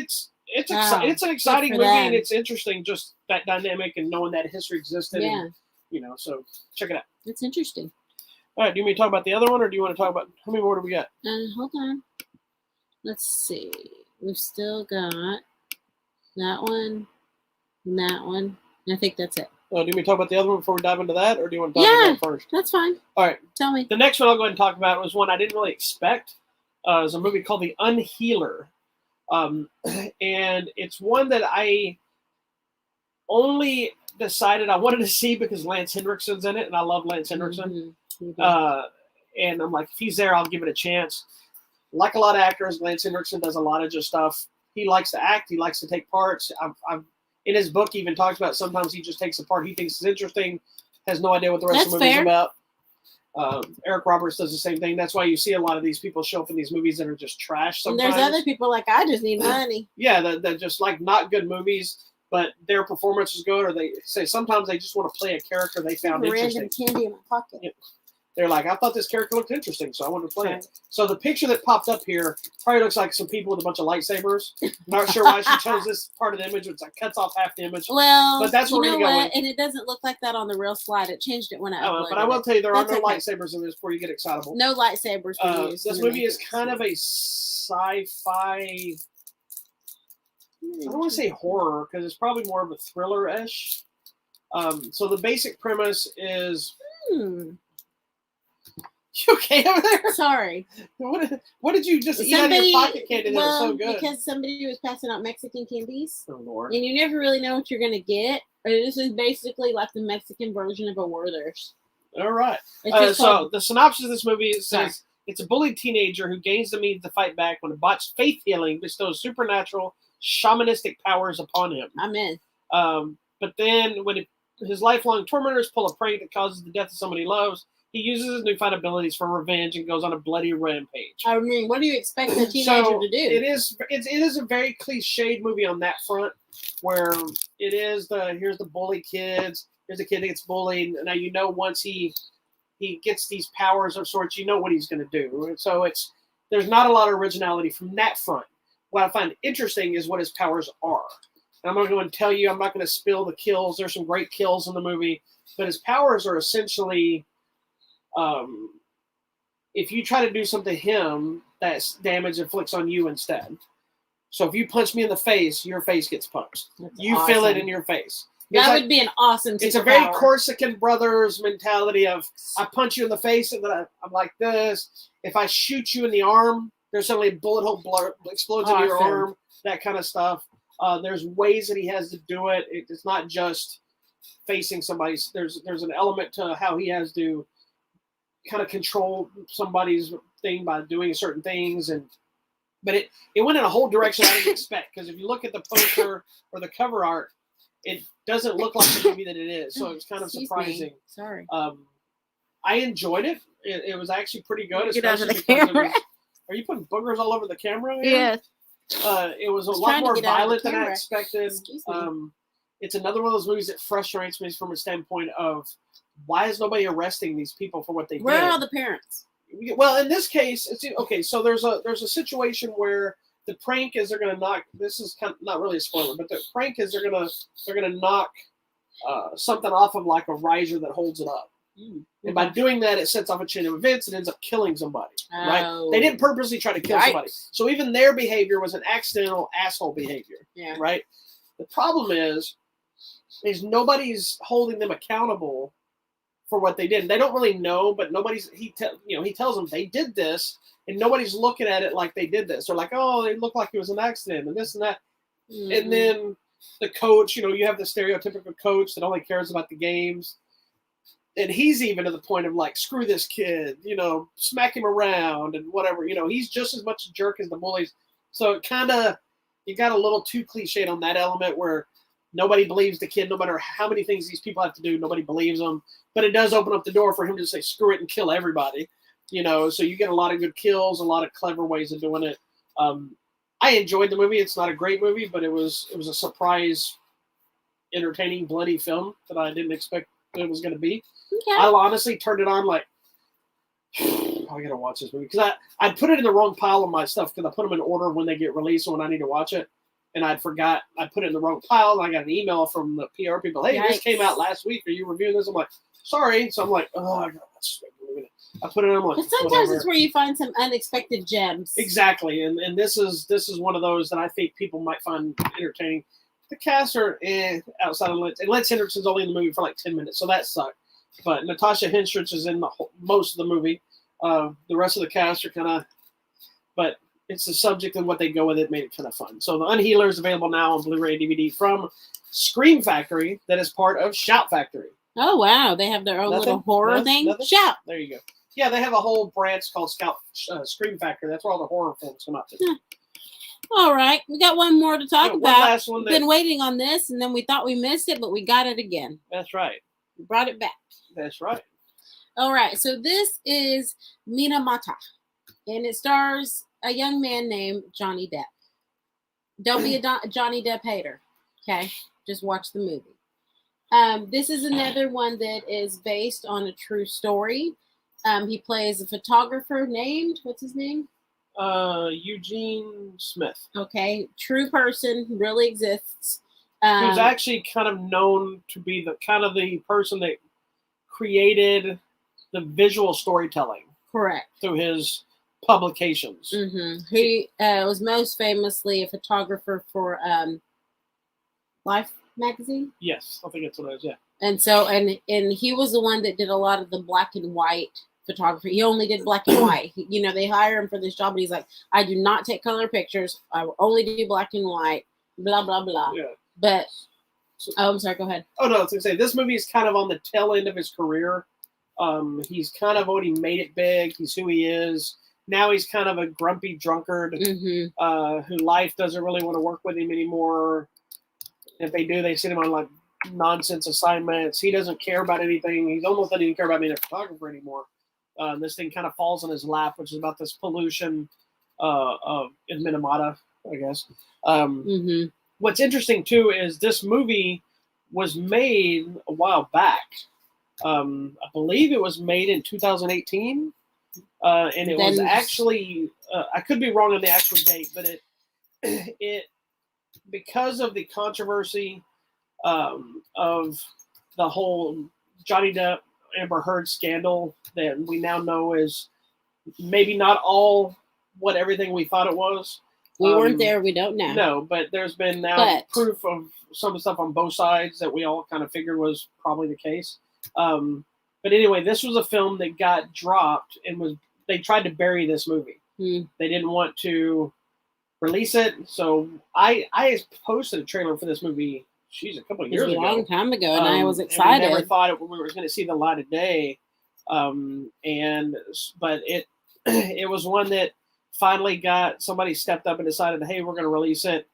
exciting movie, and it's interesting just that dynamic and knowing that history existed. Yeah. And, so check it out. It's interesting. All right, do you want me to talk about the other one, or do you want to talk about how many more do we got? Hold on. Let's see. We've still got that one, and that one. I think that's it. Do you want me to talk about the other one before we dive into that, or do you want to talk about that first? That's fine. All right. Tell me. The next one I'll go ahead and talk about was one I didn't really expect. It was a movie called The Unhealer. And it's one that I only decided I wanted to see because Lance Henriksen's in it, and I love Lance Henriksen. Mm-hmm. And I'm like, if he's there, I'll give it a chance. Like a lot of actors, Lance Henriksen does a lot of just stuff. He likes to act. He likes to take parts. I've in his book, he even talks about sometimes he just takes a part he thinks is interesting, has no idea what the rest of the movie's about. Eric Roberts does the same thing. That's why you see a lot of these people show up in these movies that are just trash sometimes. And there's other people like, I just need money. Yeah, they're just like not good movies, but their performance is good, or they say sometimes they just want to play a character they found interesting. Random candy in my pocket. Yeah. They're like, I thought this character looked interesting, so I wanted to play it. So the picture that popped up here probably looks like some people with a bunch of lightsabers. Not sure why she chose this part of the image. It's like cuts off half the image. Well, but that's what we're going to go with. And it doesn't look like that on the real slide. It changed it when I uploaded but I will tell you, there are no lightsabers in this before you get excitable. No lightsabers were used. This movie is kind of a sci-fi, I don't want to say horror, because it's probably more of a thriller-ish. So the basic premise is... You okay over there? Sorry. What did you just eat out of your pocket candy that was so good? Because somebody was passing out Mexican candies. Oh, Lord. And you never really know what you're going to get. Or this is basically like the Mexican version of a Werther's. All right. So the synopsis of this movie says, it's a bullied teenager who gains the means to fight back when a botched faith healing bestows supernatural shamanistic powers upon him. I'm in. But then when his lifelong tormentors pull a prank that causes the death of somebody he loves, he uses his newfound abilities for revenge and goes on a bloody rampage. I mean, what do you expect a teenager to do? It is a very cliched movie on that front, where it is here's the bully kids, here's the kid that gets bullied, and now you know once he gets these powers of sorts, you know what he's going to do. And so there's not a lot of originality from that front. What I find interesting is what his powers are. And I'm not going to tell you, I'm not going to spill the kills. There's some great kills in the movie, but his powers are essentially, if you try to do something to him, that's damage inflicts on you instead. So if you punch me in the face, your face gets punched. That's you awesome. feel it in your face. That would be an awesome superpower. It's a very Corsican Brothers mentality of, I punch you in the face and then I'm like this. If I shoot you in the arm, there's suddenly a bullet hole explodes into your arm, that kind of stuff. There's ways that he has to do it. It's not just facing somebody. There's an element to how he has to kind of control somebody's thing by doing certain things. But it went in a whole direction I didn't expect, because if you look at the poster or the cover art, it doesn't look like the movie that it is. So it was kind of surprising. Sorry. I enjoyed it. It was actually pretty good. Get out of the because camera. Are you putting boogers all over the camera? Yes. It was a lot more violent than I expected. It's another one of those movies that frustrates me from a standpoint of, why is nobody arresting these people for what they did? Where are the parents? Well, in this case, it's okay. So there's a situation where the prank is they're going to knock. This is kind of not really a spoiler, but the prank is they're going to knock something off of like a riser that holds it up. And by doing that, it sets off a chain of events and ends up killing somebody. Right? They didn't purposely try to kill somebody. So even their behavior was an accidental asshole behavior. Yeah. Right? The problem is nobody's holding them accountable for what they did. They don't really know, but he tells them they did this, and nobody's looking at it like they did this. They're like, oh, it looked like it was an accident and this and that. And then the coach, you have the stereotypical coach that only cares about the games. And he's even to the point of like, screw this kid, smack him around and whatever. He's just as much a jerk as the bullies. So it kind of, you got a little too cliched on that element where nobody believes the kid, no matter how many things these people have to do, nobody believes them. But it does open up the door for him to say, screw it and kill everybody. So you get a lot of good kills, a lot of clever ways of doing it. I enjoyed the movie. It's not a great movie, but it was a surprise, entertaining, bloody film that I didn't expect it was going to be. Okay. I honestly turned it on like, I got to watch this movie. Because I'd put it in the wrong pile of my stuff, because I put them in order when they get released and when I need to watch it. And I forgot, I put it in the wrong pile, and I got an email from the PR people, hey, this came out last week. Are you reviewing this? I'm like, sorry. So I'm like, oh, I got to watch this. I put it in, I'm like, but sometimes it's where you find some unexpected gems. Exactly. And this is one of those that I think people might find entertaining. The cast are outside of Lance. And Lance Henriksen's only in the movie for like 10 minutes, so that sucked. But Natasha Henstridge is in most of the movie. The rest of the cast are kind of, but it's the subject and what they go with it made it kind of fun. So the Unhealer is available now on Blu-ray and DVD from Scream Factory, that is part of Shout Factory. Oh, wow. They have their own little horror thing. Nothing? Shout. There you go. Yeah, they have a whole branch called Scream Factory. That's where all the horror films come out to. All right. We got one more to talk about. Last one. We've been waiting on this, and then we thought we missed it, but we got it again. That's right. We brought it back. That's right. All right. So this is Minamata, and it stars a young man named Johnny Depp. Don't be a Johnny Depp hater. Okay? Just watch the movie. This is another one that is based on a true story. He plays a photographer named, what's his name? Eugene Smith. Okay. True person, really exists. Who's actually kind of known to be the person that created the visual storytelling. Correct. Through his publications. Mm-hmm. He was most famously a photographer for Life magazine. Yes, I think that's what it is. Yeah. And so, and he was the one that did a lot of the black and white photography. He only did black and white. They hire him for this job, but he's like, I do not take color pictures. I will only do black and white. Blah blah blah. Yeah. But I'm sorry. Go ahead. Oh no, I was gonna say this movie is kind of on the tail end of his career. He's kind of already made it big. He's who he is. Now he's kind of a grumpy drunkard who life doesn't really want to work with him anymore. If they do, they send him on like nonsense assignments. He doesn't care about anything. He's almost doesn't even care about being a photographer anymore. This thing kind of falls in his lap, which is about this pollution in Minamata, I guess. What's interesting too is this movie was made a while back. I believe it was made in 2018. and it was actually I could be wrong on the actual date, but it because of the controversy of the whole Johnny Depp Amber Heard scandal that we now know is maybe not all what everything we thought it was. We weren't there. We don't know. No, but there's been now proof of some of the stuff on both sides that we all kind of figured was probably the case. But anyway, this was a film that got dropped and they tried to bury this movie. They didn't want to release it. So I posted a trailer for this movie, a couple of years ago. A long time ago, and I was excited. And we never thought we were going to see the light of day. But it was one that finally somebody stepped up and decided, hey, we're going to release it.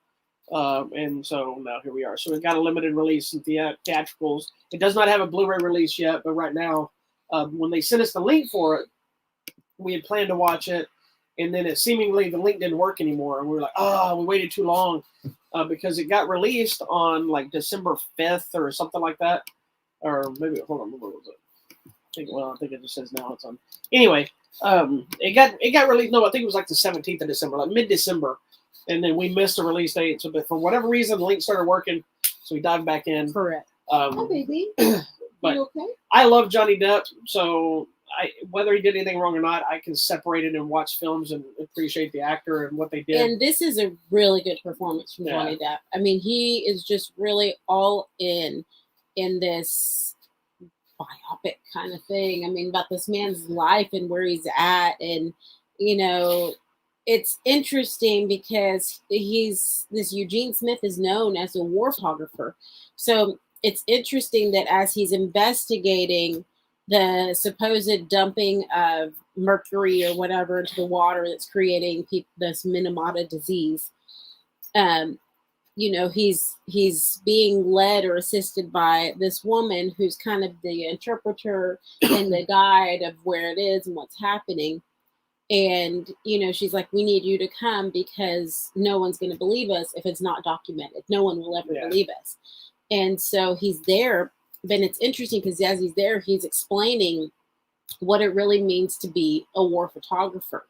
And so now here we are. So it got a limited release in theatricals. It does not have a Blu-ray release yet, but right now, when they sent us the link for it, we had planned to watch it, and then seemingly the link didn't work anymore. And we were like, oh, we waited too long because it got released on like December 5th or something like that. Or maybe, hold on, what was it? I think it just says now it's on. Anyway, it got released. No, I think it was like the 17th of December, like mid-December. And then we missed the release date. So, but for whatever reason, the link started working. So we dived back in. Correct. Oh, baby. But you okay? I love Johnny Depp. So whether he did anything wrong or not, I can separate it and watch films and appreciate the actor and what they did. And this is a really good performance from Johnny Depp. I mean, he is just really all in this biopic kind of thing. I mean, about this man's life and where he's at. And, it's interesting because this Eugene Smith is known as a war photographer. So it's interesting that as he's investigating the supposed dumping of mercury or whatever into the water that's creating this Minamata disease, he's being led or assisted by this woman who's kind of the interpreter and the guide of where it is and what's happening. And, she's like, we need you to come because no one's going to believe us if it's not documented. No one will ever believe us. And so he's there. But it's interesting because as he's there, he's explaining what it really means to be a war photographer.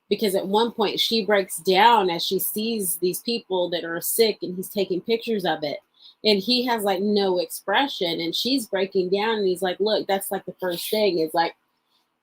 Because at one point she breaks down as she sees these people that are sick and he's taking pictures of it. And he has like no expression and she's breaking down and he's like, look, that's like the first thing is like,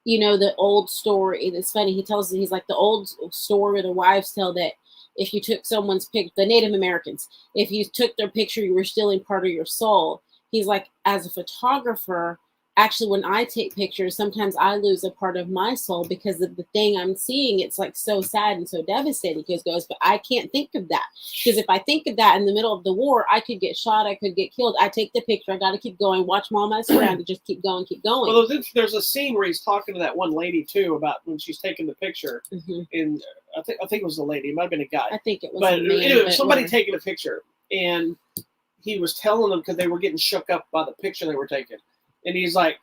the old story. It's funny. He's like the old story the wives tell that if you took someone's pic, the Native Americans, if you took their picture, you were stealing part of your soul. He's like, as a photographer, actually, when I take pictures, sometimes I lose a part of my soul because of the thing I'm seeing. It's like so sad and so devastating. He goes, but I can't think of that because if I think of that in the middle of the war, I could get shot. I could get killed. I take the picture. I got to keep going. Watch mom mess around and just keep going, keep going. Well, there's a scene where he's talking to that one lady too about when she's taking the picture. Mm-hmm. And I think it was a lady. It might have been a guy. I think it was. But anyway, somebody taking a picture, and he was telling them because they were getting shook up by the picture they were taking. And he's like,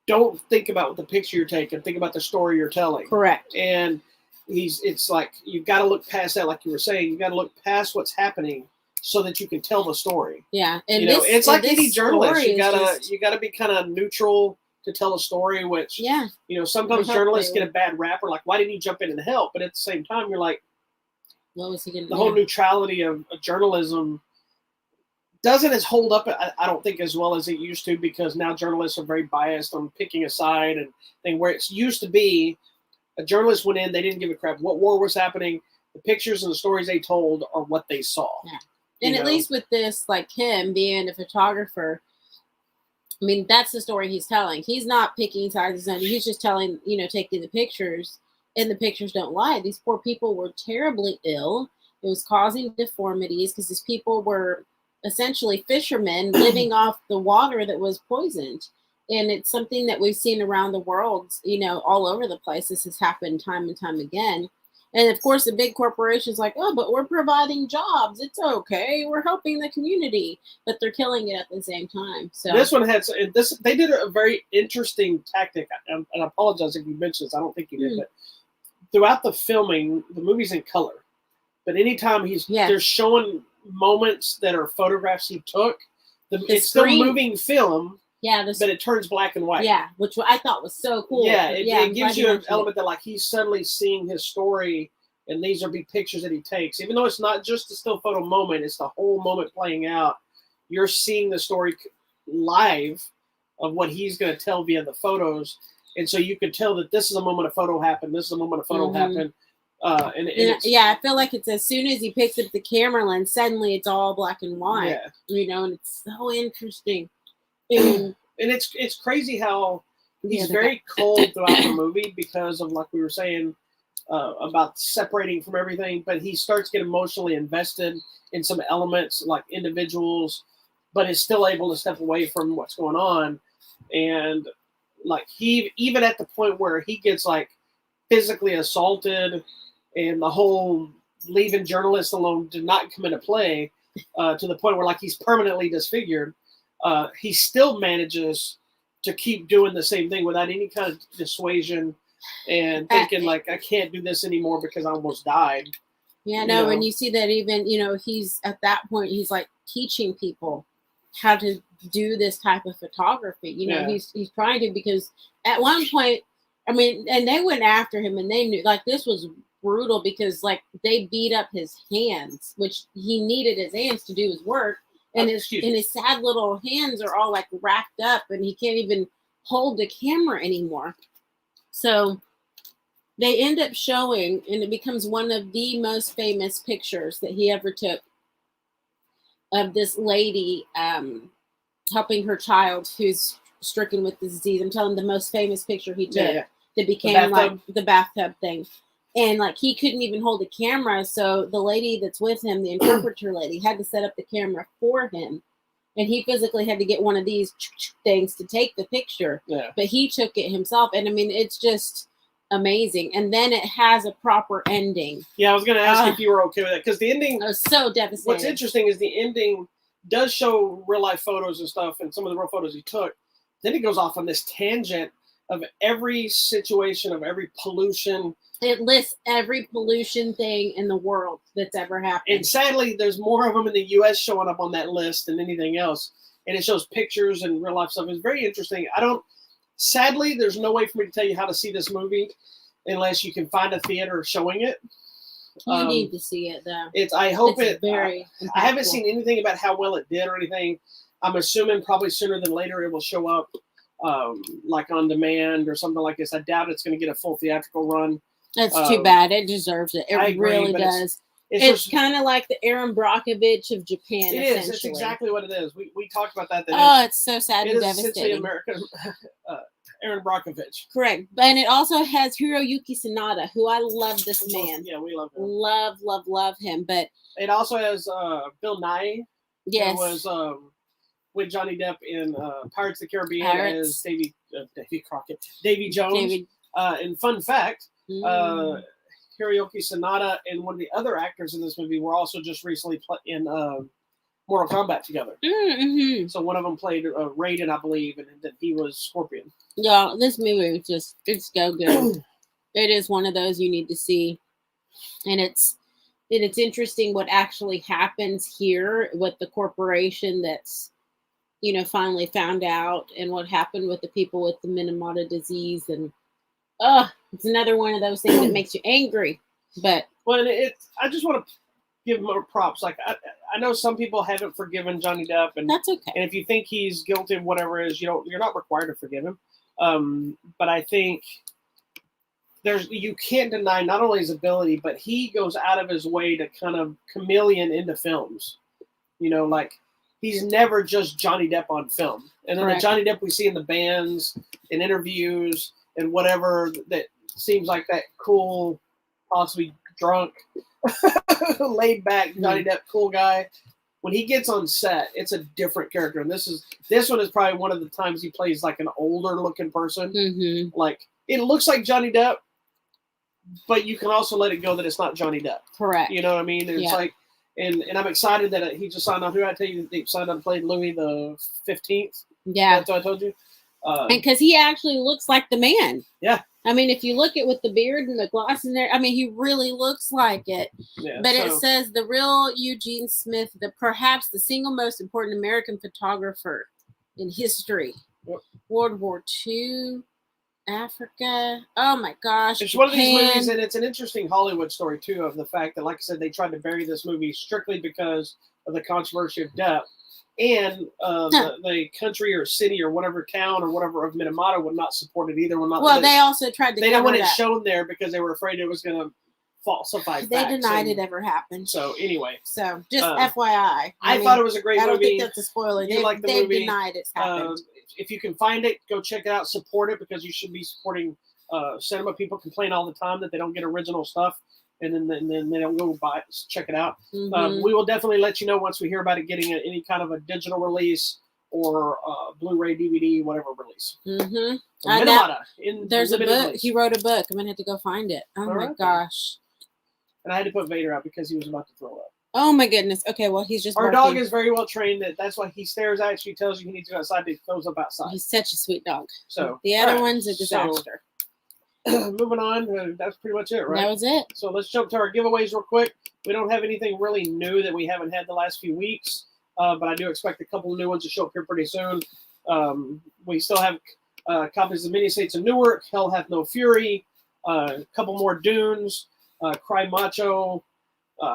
don't think about the picture you're taking. Think about the story you're telling. Correct. And it's like, you've got to look past that. Like you were saying, you've got to look past what's happening so that you can tell the story. Yeah. And it's like any journalist. You gotta be kind of neutral to tell a story, which, sometimes journalists get a bad rap or like, why didn't you jump in and help? But at the same time, you're like, what was he going to do? The whole neutrality of journalism doesn't hold up, I don't think, as well as it used to because now journalists are very biased on picking a side and thing where it used to be a journalist went in, they didn't give a crap what war was happening. The pictures and the stories they told are what they saw. Yeah. And at least with this, like him being a photographer, I mean, that's the story he's telling. He's not picking sides. He's just telling, taking the pictures, and the pictures don't lie. These poor people were terribly ill. It was causing deformities because these people were essentially fishermen living off the water that was poisoned. And it's something that we've seen around the world, all over the place. This has happened time and time again. And of course, the big corporations like, oh, but we're providing jobs. It's okay. We're helping the community, but they're killing it at the same time. So this one had they did a very interesting tactic. And I apologize if you mentioned this. I don't think you did, but throughout the filming, the movie's in color. But anytime they're showing moments that are photographs he took, it's still moving film, Yeah, but it turns black and white. Yeah, which I thought was so cool. Yeah, it gives you an element that like he's suddenly seeing his story, and these are big pictures that he takes. Even though it's not just a still photo moment, it's the whole moment playing out. You're seeing the story live of what he's going to tell via the photos, and so you could tell that this is a moment a photo happened. This is a moment a photo happened. I feel like it's as soon as he picks up the camera lens, suddenly it's all black and white. Yeah. You know, and it's so interesting. And it's crazy how he's very cold throughout the movie because of, like we were saying, about separating from everything. But he starts getting emotionally invested in some elements, like individuals, but is still able to step away from what's going on. And like he, even at the point where he gets like physically assaulted, and the whole leaving journalists alone did not come into play, to the point where like he's permanently disfigured. He still manages to keep doing the same thing without any kind of dissuasion and thinking like, I can't do this anymore because I almost died. Yeah, no, when you see that, even, you know, he's at that point, he's like teaching people how to do this type of photography. You know, he's trying to, because at one point, I mean, and they went after him and they knew like this was brutal because like they beat up his hands, which he needed his hands to do his work. And his sad little hands are all like wrapped up and he can't even hold the camera anymore. So they end up showing, and it becomes one of the most famous pictures that he ever took of this lady helping her child who's stricken with the disease. I'm telling the most famous picture he took that became like the bathtub thing. And like he couldn't even hold the camera, so the lady that's with him, the interpreter lady, had to set up the camera for him, and he physically had to get one of these things to take the picture. Yeah. But he took it himself, and I mean, it's just amazing. And then it has a proper ending. Yeah, I was going to ask if you were okay with that, because the ending was so devastating. What's interesting is the ending does show real life photos and stuff, and some of the real photos he took. Then it goes off on this tangent of every situation, of every pollution. It lists every pollution thing in the world that's ever happened. And sadly, there's more of them in the U.S. showing up on that list than anything else. And it shows pictures and real life stuff. It's very interesting. Sadly, there's no way for me to tell you how to see this movie unless you can find a theater showing it. You need to see it, though. I haven't seen anything about how well it did or anything. I'm assuming probably sooner than later it will show up like on demand or something like this. I doubt it's going to get a full theatrical run. That's too bad. It deserves it. It really does. It's kind of like the Aaron Brockovich of Japan. It is. It's exactly what it is. We talked about that. It's so sad and devastating. American Aaron Brockovich. Correct. And it also has Hiroyuki Sanada, who I love this man. Yeah, we love him. Love him. But it also has Bill Nye. Yes. Who was with Johnny Depp in Pirates of the Caribbean as Davy Crockett. Davy Jones. And fun fact, Hiroyuki Sanada and one of the other actors in this movie were also just recently in Mortal Kombat together. Mm-hmm. So one of them played Raiden, I believe, and then he was Scorpion. Yeah, this movie it's so good. It is one of those you need to see, and it's interesting what actually happens here with the corporation that's, you know, finally found out, and what happened with the people with the Minamata disease, and it's another one of those things that makes you angry. But I just want to give more props. Like I know some people haven't forgiven Johnny Depp, and that's okay. And if you think he's guilty of whatever it is, you're not required to forgive him. But I think you can't deny not only his ability, but he goes out of his way to kind of chameleon into films. You know, like he's never just Johnny Depp on film. And then the Johnny Depp we see in the bands and interviews and whatever that seems like that cool, possibly drunk, laid back Johnny Depp cool guy. When he gets on set, it's a different character. And this one is probably one of the times he plays like an older looking person. Mm-hmm. Like it looks like Johnny Depp, but you can also let it go that it's not Johnny Depp. Correct. You know what I mean? It's like, and I'm excited that he just signed on. Who I tell you, he signed on to play Louis the 15th. Yeah. That's what I told you. And because he actually looks like the man. Yeah. I mean, if you look at with the beard and the gloss in there, I mean, he really looks like it. Yeah, but it says the real Eugene Smith, perhaps the single most important American photographer in history. Yep. World War II, Africa. Oh my gosh. It's Japan. one of these movies, and it's an interesting Hollywood story, too, of the fact that, like I said, they tried to bury this movie strictly because of the controversy of death. And the country or city or whatever town or whatever of Minamata would not support it either. They also tried to. They didn't want it shown there because they were afraid it was going to falsify facts. They denied it ever happened. So anyway, just FYI, I thought it was a great movie. I don't think that's a spoiler. They movie. Denied it's happened. If you can find it, go check it out. Support it because you should be supporting cinema. People complain all the time that they don't get original stuff. And then they don't go buy it. Check it out. Mm-hmm. We will definitely let you know once we hear about it getting any kind of a digital release or Blu-ray, DVD, whatever release. Mm-hmm. Minamata, there's a book. Release. He wrote a book. I'm gonna have to go find it. Oh my gosh! And I had to put Vader out because he was about to throw up. Oh my goodness. Okay, well he's just. Our dog is very well trained. That's why he stares at you, tells you he needs to go outside. He throws up outside. He's such a sweet dog. So the other one's a disaster. Moving on, that's pretty much it, right? That was it. So let's jump to our giveaways real quick. We don't have anything really new that we haven't had the last few weeks, but I do expect a couple of new ones to show up here pretty soon. We still have copies of Many Saints of Newark, Hell Hath No Fury, a couple more Dunes, Cry Macho,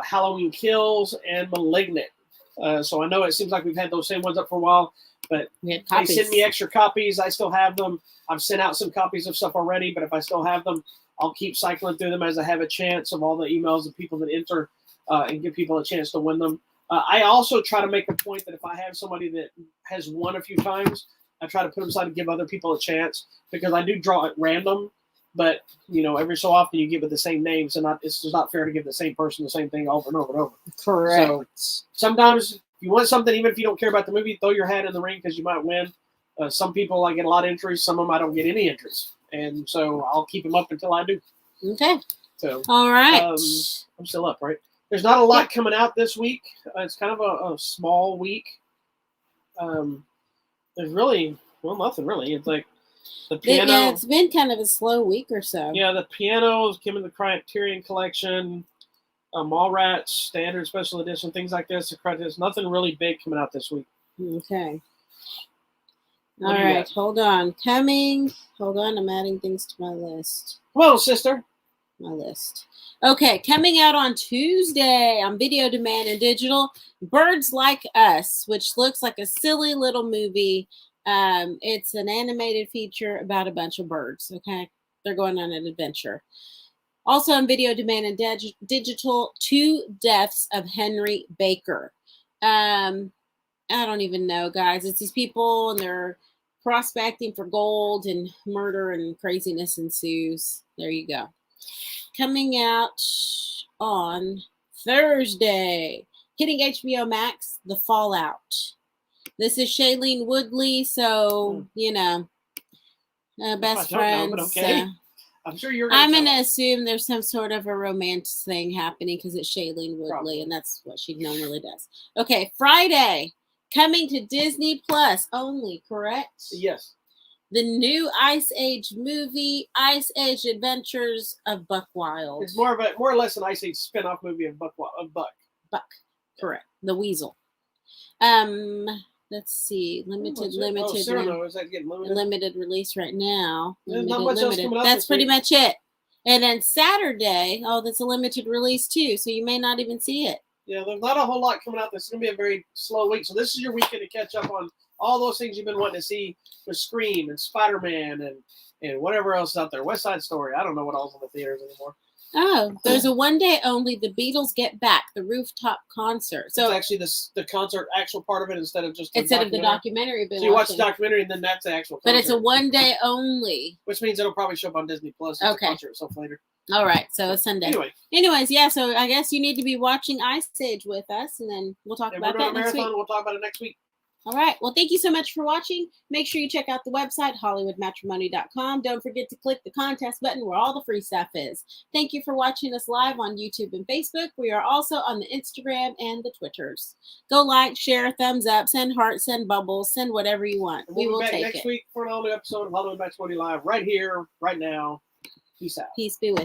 Halloween Kills, and Malignant. So I know it seems like we've had those same ones up for a while, but they send me extra copies. I still have them. I've sent out some copies of stuff already, but if I still have them, I'll keep cycling through them as I have a chance of all the emails of people that enter and give people a chance to win them. I also try to make a point that if I have somebody that has won a few times, I try to put them aside and give other people a chance because I do draw at random, but every so often you give it the same names, and it's just not fair to give the same person the same thing over and over and over. Correct. So sometimes if you want something, even if you don't care about the movie, throw your hat in the ring because you might win. Some people I get a lot of entries, some of them I don't get any entries, and so I'll keep them up until I do. Okay. So all right, I'm still up, right? There's not a lot coming out this week. It's kind of a small week. There's really nothing really. It's like the piano. Yeah, it's been kind of a slow week or so. Yeah, the pianos came in the Criterion Collection, Mallrats, Standard Special Edition, things like this. There's nothing really big coming out this week. Okay. All right, hold on. Hold on, I'm adding things to my list. Well, sister. My list. Okay, coming out on Tuesday on Video Demand and Digital, Birds Like Us, which looks like a silly little movie. It's an animated feature about a bunch of birds, okay? They're going on an adventure. Also on Video Demand and Digital, Two Deaths of Henry Baker. I don't even know, guys. It's these people, and they're prospecting for gold, and murder and craziness ensues. There you go. Coming out on Thursday, hitting HBO Max, The Fallout. This is Shailene Woodley, so, best friends. Know, but okay. I'm sure you're I'm going to assume there's some sort of a romance thing happening because it's Shailene Woodley, Probably. And that's what she normally does. Okay, Friday, coming to Disney Plus only, correct? Yes. The new Ice Age movie, Ice Age Adventures of Buck Wild. It's more or less an Ice Age spin-off movie of Buck. Buck, correct. The Weasel. Let's see. Limited release right now. There's not much else coming out That's this pretty week. much it. And then Saturday, that's a limited release too, so you may not even see it. Yeah, there's not a whole lot coming out. This is going to be a very slow week. So this is your weekend to catch up on all those things you've been wanting to see with Scream and Spider-Man and whatever else is out there. West Side Story. I don't know what else in the theaters anymore. Oh, there's a one day only The Beatles Get Back, the rooftop concert. So it's actually the concert, actual part of it instead of just the documentary. So you watch the documentary and then that's the actual concert. But it's a one day only. Which means it'll probably show up on Disney Plus. It's okay. A concert itself later. All right, so it's Sunday. Anyways, yeah, so I guess you need to be watching Ice Age with us, and then we'll talk about that next week. We'll talk about it next week. All right. Well, thank you so much for watching. Make sure you check out the website, HollywoodMatrimony.com. Don't forget to click the contest button where all the free stuff is. Thank you for watching us live on YouTube and Facebook. We are also on the Instagram and the Twitters. Go like, share, thumbs up, send hearts, send bubbles, send whatever you want. We will take it. Next week for an all new episode of Hollywood Matrimony Live right here, right now. Peace out. Peace be with you.